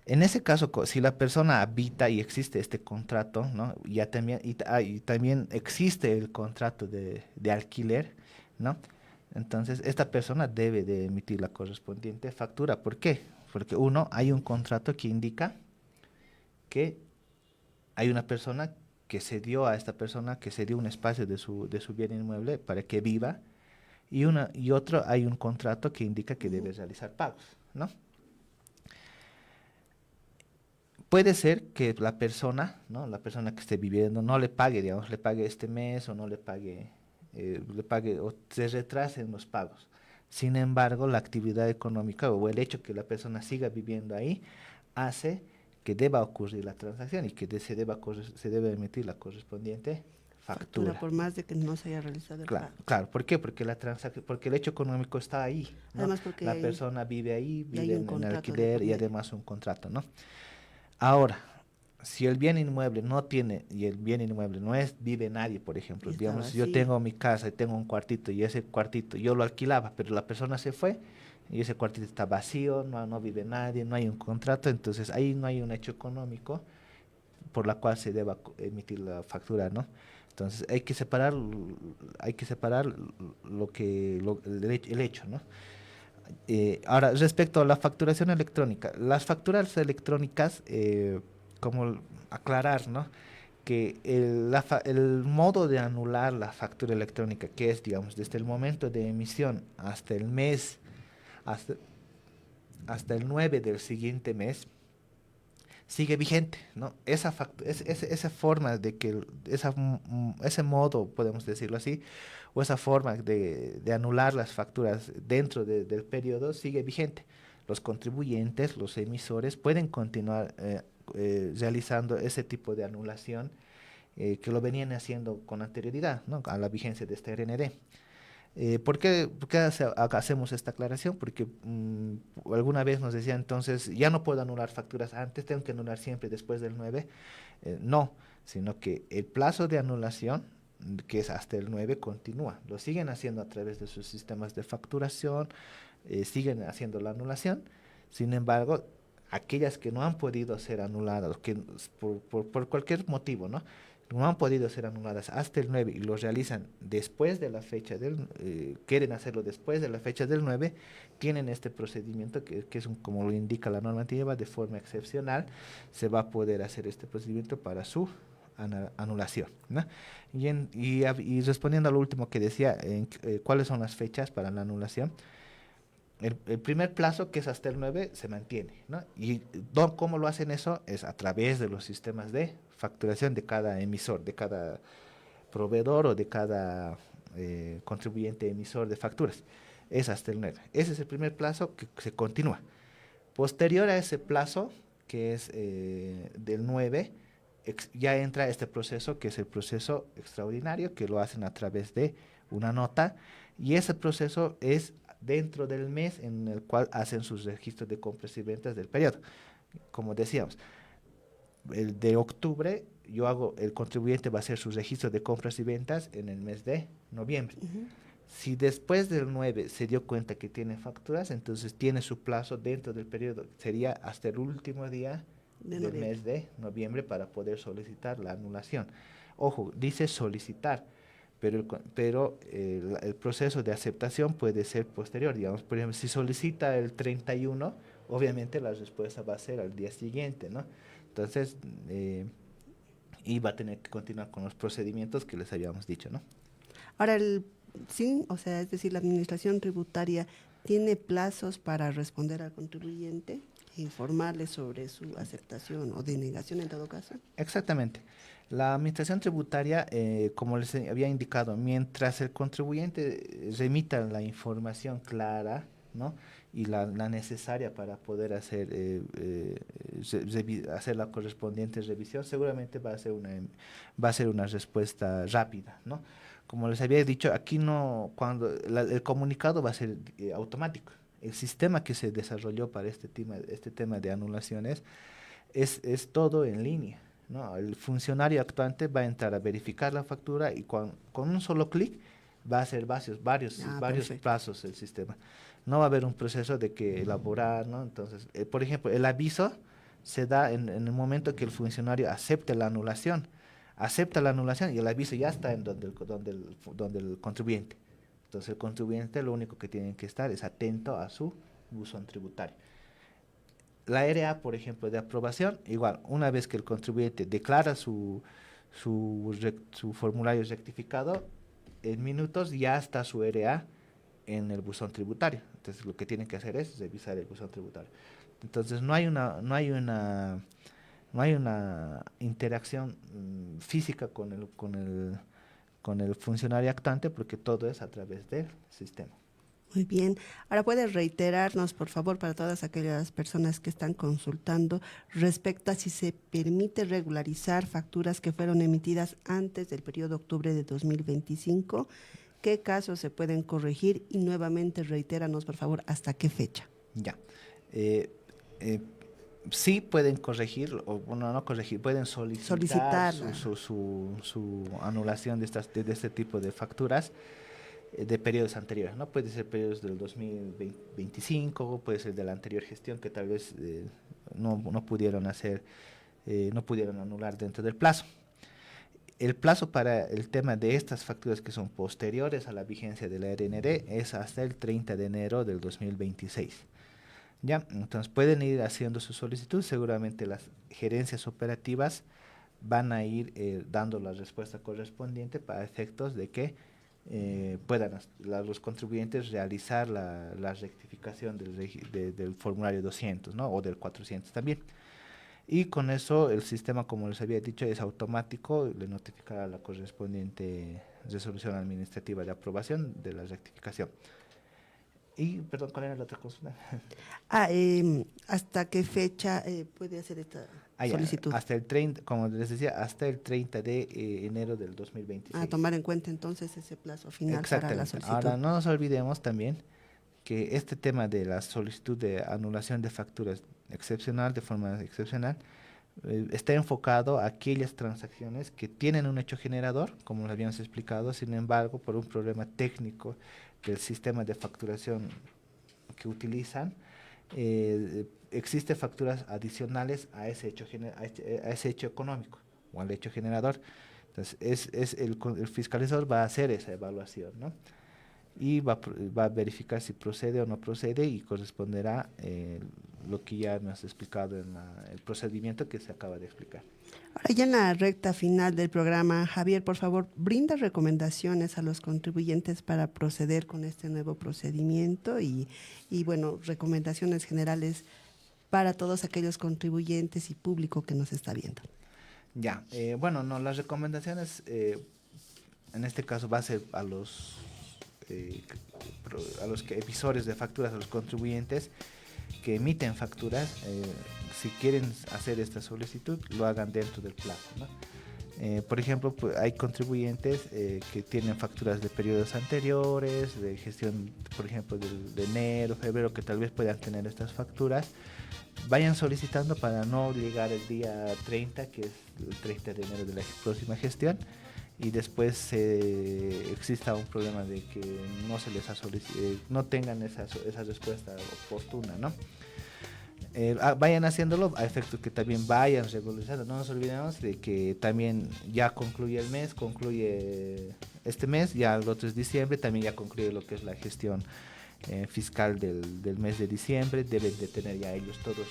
En ese caso, si la persona habita y existe este contrato, ¿no? Ya también, y también existe el contrato de alquiler, ¿no? Entonces, esta persona debe de emitir la correspondiente factura. ¿Por qué? Porque uno, hay un contrato que indica que hay una persona que cedió a esta persona, que cedió un espacio de su bien inmueble para que viva, y otro, hay un contrato que indica que debe realizar pagos, ¿no? Puede ser que la persona, ¿no? La persona que esté viviendo no le pague, digamos, le pague este mes o no le pague o se retrasen los pagos. Sin embargo, la actividad económica o el hecho que la persona siga viviendo ahí hace que deba ocurrir la transacción y que se debe emitir la correspondiente factura. Por más de que no se haya realizado el Claro, pago. claro. ¿Por qué? Porque porque el hecho económico está ahí, ¿no? Además porque La persona vive ahí, ya hay vive un en contrato de alquiler por y medio. además un contrato, ¿no? Ahora, si el bien inmueble no tiene, y el bien inmueble no es, vive nadie, por ejemplo, Y está digamos, si yo vacío. tengo mi casa y tengo un cuartito y ese cuartito yo lo alquilaba, pero la persona se fue y ese cuartito está vacío, no vive nadie, no hay un contrato, entonces ahí no hay un hecho económico por la cual se deba emitir la factura, ¿no? Entonces hay que separar el hecho, ¿no? Ahora, respecto a la facturación electrónica, las facturas electrónicas, como aclarar, ¿no? Que el modo de anular la factura electrónica, que es, digamos, desde el momento de emisión hasta el mes, hasta, hasta el 9 del siguiente mes, sigue vigente, ¿no? Esa forma de que, ese modo, podemos decirlo así, o esa forma de anular las facturas dentro del periodo sigue vigente. Los contribuyentes, los emisores pueden continuar realizando ese tipo de anulación que lo venían haciendo con anterioridad, ¿no? A la vigencia de este RND. ¿Por qué hacemos esta aclaración? Porque alguna vez nos decían entonces, ya no puedo anular facturas antes, tengo que anular siempre después del 9. No, sino que el plazo de anulación, que es hasta el 9, continúa. Lo siguen haciendo a través de sus sistemas de facturación, siguen haciendo la anulación. Sin embargo, aquellas que no han podido ser anuladas, que por cualquier motivo, ¿no? No han podido ser anuladas hasta el 9 y lo realizan después de la fecha quieren hacerlo después de la fecha del 9, tienen este procedimiento que es como lo indica la normativa, de forma excepcional, se va a poder hacer este procedimiento para su anulación, ¿no? Y respondiendo a lo último que decía, ¿cuáles son las fechas para la anulación? El primer plazo, que es hasta el 9, se mantiene, ¿no? ¿Y cómo lo hacen eso? Es a través de los sistemas de facturación de cada emisor, de cada proveedor o de cada contribuyente emisor de facturas. Es hasta el 9. Ese es el primer plazo que se continúa. Posterior a ese plazo, que es del 9, ya entra este proceso, que es el proceso extraordinario, que lo hacen a través de una nota, y ese proceso es dentro del mes en el cual hacen sus registros de compras y ventas del periodo. Como decíamos, el de octubre, el contribuyente va a hacer sus registros de compras y ventas en el mes de noviembre. Si después del 9 se dio cuenta que tiene facturas, entonces tiene su plazo dentro del periodo, sería hasta el último día del mes de noviembre para poder solicitar la anulación. Ojo, dice solicitar, pero el proceso de aceptación puede ser posterior. Digamos, por ejemplo, si solicita el 31, obviamente la respuesta va a ser al día siguiente, ¿no? Entonces, y va a tener que continuar con los procedimientos que les habíamos dicho, ¿no? Ahora, sí, o sea, es decir, la administración tributaria tiene plazos para responder al contribuyente, informarle sobre su aceptación o denegación en todo caso. Exactamente. La administración tributaria, como les había indicado, mientras el contribuyente remita la información clara, ¿no? Y la necesaria para poder hacer, hacer la correspondiente revisión, seguramente va a ser una respuesta rápida, ¿no? Como les había dicho, aquí no, el comunicado va a ser automático. El sistema que se desarrolló para este tema de anulaciones es todo en línea, ¿no? El funcionario actuante va a entrar a verificar la factura y con un solo clic va a hacer varios pasos el sistema. No va a haber un proceso de que elaborar, ¿no? Entonces, por ejemplo, el aviso se da en el momento que el funcionario acepte la anulación. Acepta la anulación y el aviso ya está en donde el contribuyente. Entonces, el contribuyente lo único que tiene que estar es atento a su buzón tributario. La RA, por ejemplo, de aprobación, igual, una vez que el contribuyente declara su formulario rectificado, en minutos ya está su RA en el buzón tributario. Entonces, lo que tienen que hacer es revisar el buzón tributario. Entonces, no hay una interacción física con el funcionario actuante, porque todo es a través del sistema. Muy bien. Ahora, ¿puede reiterarnos, por favor, para todas aquellas personas que están consultando, respecto a si se permite regularizar facturas que fueron emitidas antes del periodo de octubre de 2025? ¿Qué casos se pueden corregir? Y nuevamente, reitéranos, por favor, ¿hasta qué fecha? Ya. Sí pueden corregir, o bueno, no corregir, pueden solicitar su anulación de este tipo de facturas de periodos anteriores, ¿no? Puede ser periodos del 2025, puede ser de la anterior gestión que tal vez no pudieron anular dentro del plazo. El plazo para el tema de estas facturas que son posteriores a la vigencia de la RND es hasta el 30 de enero del 2026. ¿Ya? Entonces pueden ir haciendo su solicitud, seguramente las gerencias operativas van a ir dando la respuesta correspondiente para efectos de que puedan los contribuyentes realizar la rectificación del formulario 200, ¿no? O del 400 también. Y con eso el sistema, como les había dicho, es automático, le notificará la correspondiente resolución administrativa de aprobación de la rectificación. Y, perdón, ¿cuál era la otra consulta? ¿Hasta qué fecha puede hacer esta solicitud? Hasta el 30, como les decía, hasta el 30 de enero del 2026. A tomar en cuenta entonces ese plazo final para la solicitud. Ahora, no nos olvidemos también que este tema de la solicitud de anulación de facturas excepcional, de forma excepcional, está enfocado a aquellas transacciones que tienen un hecho generador, como lo habíamos explicado, sin embargo, por un problema técnico del sistema de facturación que utilizan, existen facturas adicionales a ese hecho económico o al hecho generador. Entonces, el fiscalizador va a hacer esa evaluación, ¿no? Y va a verificar si procede o no procede y corresponderá lo que ya nos ha explicado en el procedimiento que se acaba de explicar. Ahora, ya en la recta final del programa, Javier, por favor, brinda recomendaciones a los contribuyentes para proceder con este nuevo procedimiento y bueno, recomendaciones generales para todos aquellos contribuyentes y público que nos está viendo. Ya, bueno, no, las recomendaciones en este caso va a ser a los emisores de facturas, a los contribuyentes que emiten facturas, si quieren hacer esta solicitud, lo hagan dentro del plazo, ¿no? Por ejemplo, pues, hay contribuyentes que tienen facturas de periodos anteriores, de gestión, por ejemplo, de enero, febrero, que tal vez puedan tener estas facturas. Vayan solicitando para no llegar el día 30, que es el 30 de enero de la próxima gestión, y después exista un problema de que no se les no tengan esa respuesta oportuna, ¿no? Vayan haciéndolo a efectos que también vayan regularizando. No nos olvidemos de que también ya concluye el mes, concluye este mes, ya el otro es diciembre, también ya concluye lo que es la gestión fiscal del mes de diciembre. Deben de tener ya ellos todos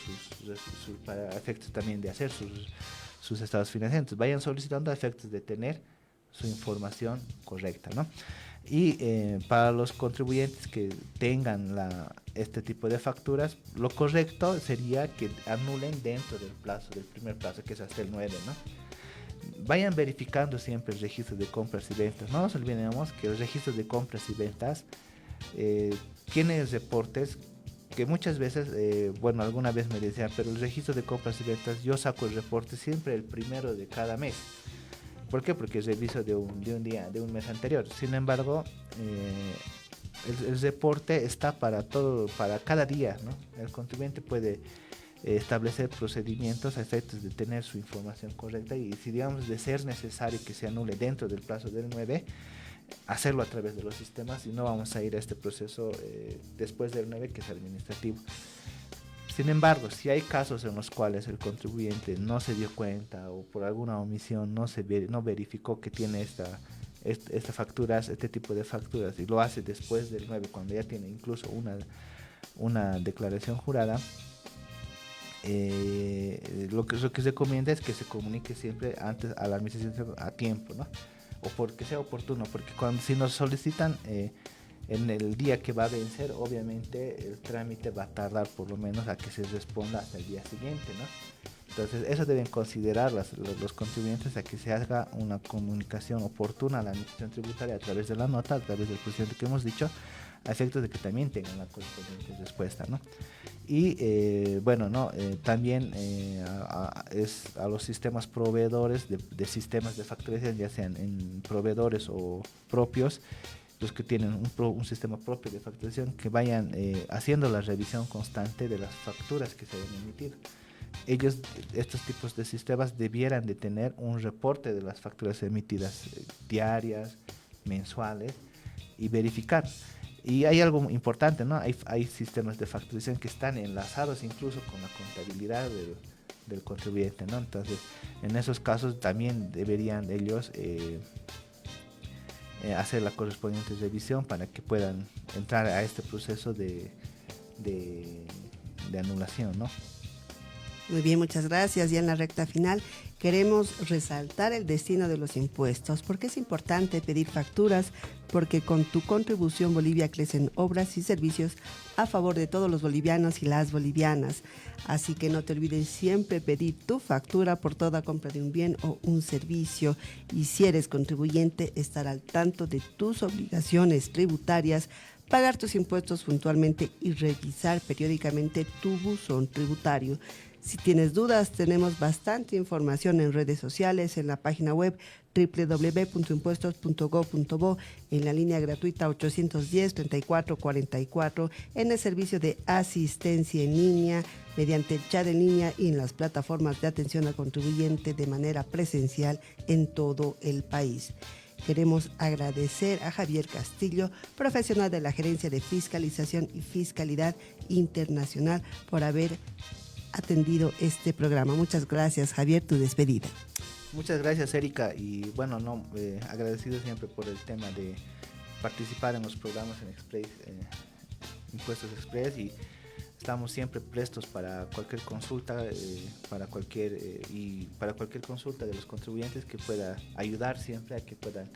para efectos también de hacer sus estados financieros. Entonces, vayan solicitando a efectos de tener su información correcta, ¿no? Y para los contribuyentes que tengan este tipo de facturas, lo correcto sería que anulen dentro del plazo, del primer plazo, que es hasta el 9, ¿no? Vayan verificando siempre el registro de compras y ventas. No nos olvidemos que el registro de compras y ventas tiene reportes que muchas veces, bueno, alguna vez me decían, pero el registro de compras y ventas, yo saco el reporte siempre el primero de cada mes. ¿Por qué? Porque reviso de un mes anterior. Sin embargo, el reporte está para cada día, ¿no? El contribuyente puede establecer procedimientos a efectos de tener su información correcta y si digamos de ser necesario que se anule dentro del plazo del 9, hacerlo a través de los sistemas y no vamos a ir a este proceso después del 9 que es administrativo. Sin embargo, si hay casos en los cuales el contribuyente no se dio cuenta o por alguna omisión no verificó que tiene este tipo de facturas y lo hace después del 9 cuando ya tiene incluso una declaración jurada, lo que se recomienda es que se comunique siempre antes a la administración a tiempo, ¿no? O porque sea oportuno, porque si nos solicitan en el día que va a vencer, obviamente el trámite va a tardar por lo menos a que se responda hasta el día siguiente, ¿no? Entonces eso deben considerar los contribuyentes a que se haga una comunicación oportuna a la administración tributaria a través de la nota, a través del procedimiento que hemos dicho, a efectos de que también tengan la correspondiente respuesta, ¿no? Y bueno, ¿no? También es a los sistemas proveedores de sistemas de facturación, ya sean en proveedores o propios, los que tienen un sistema propio de facturación, que vayan haciendo la revisión constante de las facturas que se hayan emitido. Estos tipos de sistemas debieran de tener un reporte de las facturas emitidas diarias, mensuales, y verificar. Y hay algo importante, ¿no? Hay sistemas de facturación que están enlazados incluso con la contabilidad del contribuyente, ¿no? Entonces, en esos casos también deberían ellos hacer la correspondiente revisión para que puedan entrar a este proceso de anulación, ¿no? Muy bien, muchas gracias. Ya en la recta final queremos resaltar el destino de los impuestos. ¿Por qué es importante pedir facturas? Porque con tu contribución Bolivia crecen obras y servicios a favor de todos los bolivianos y las bolivianas. Así que no te olvides siempre pedir tu factura por toda compra de un bien o un servicio. Y si eres contribuyente, estar al tanto de tus obligaciones tributarias, pagar tus impuestos puntualmente y revisar periódicamente tu buzón tributario. Si tienes dudas, tenemos bastante información en redes sociales, en la página web www.impuestos.gov.bo, en la línea gratuita 810-3444, en el servicio de asistencia en línea, mediante el chat en línea y en las plataformas de atención al contribuyente de manera presencial en todo el país. Queremos agradecer a Javier Castillo, profesional de la Gerencia de Fiscalización y Fiscalidad Internacional, por haber atendido este programa. Muchas gracias, Javier, tu despedida. Muchas gracias, Erika, y bueno, agradecido siempre por el tema de participar en los programas en Express, Impuestos Express, y estamos siempre prestos para cualquier consulta, para cualquier consulta de los contribuyentes que pueda ayudar siempre a que puedan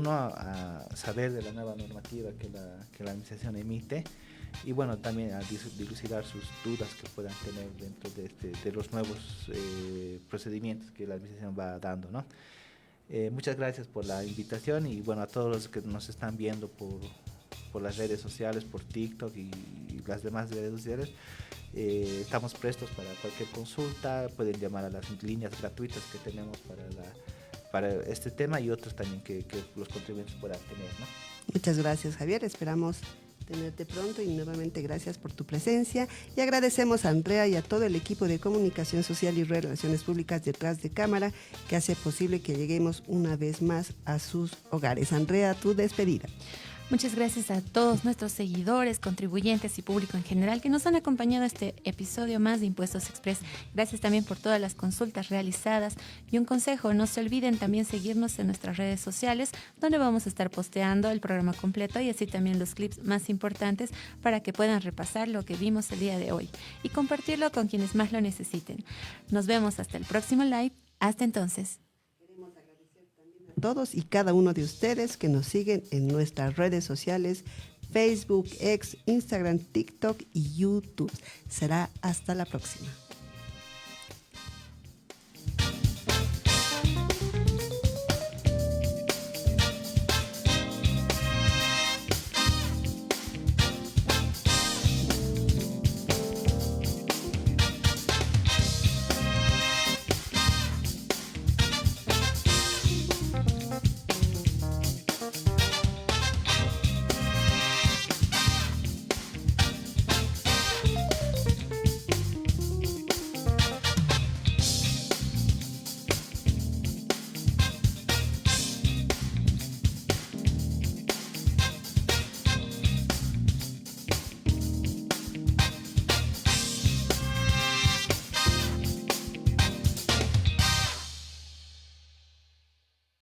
a saber de la nueva normativa que la administración emite, y bueno, también a dilucidar sus dudas que puedan tener dentro de los nuevos procedimientos que la administración va dando, ¿no? Muchas gracias por la invitación, y bueno, a todos los que nos están viendo por las redes sociales, por TikTok y las demás redes sociales, estamos prestos para cualquier consulta. Pueden llamar a las líneas gratuitas que tenemos para este tema y otros también que los contribuyentes puedan tener, ¿no? Muchas gracias, Javier. Esperamos tenerte pronto y nuevamente gracias por tu presencia, y agradecemos a Andrea y a todo el equipo de comunicación social y relaciones públicas detrás de cámara que hace posible que lleguemos una vez más a sus hogares. Andrea, tu despedida. Muchas gracias a todos nuestros seguidores, contribuyentes y público en general que nos han acompañado a este episodio más de Impuestos Express. Gracias también por todas las consultas realizadas. Y un consejo, no se olviden también seguirnos en nuestras redes sociales, donde vamos a estar posteando el programa completo y así también los clips más importantes para que puedan repasar lo que vimos el día de hoy y compartirlo con quienes más lo necesiten. Nos vemos hasta el próximo live. Hasta entonces. A todos y cada uno de ustedes que nos siguen en nuestras redes sociales, Facebook, X, Instagram, TikTok y YouTube. Será hasta la próxima.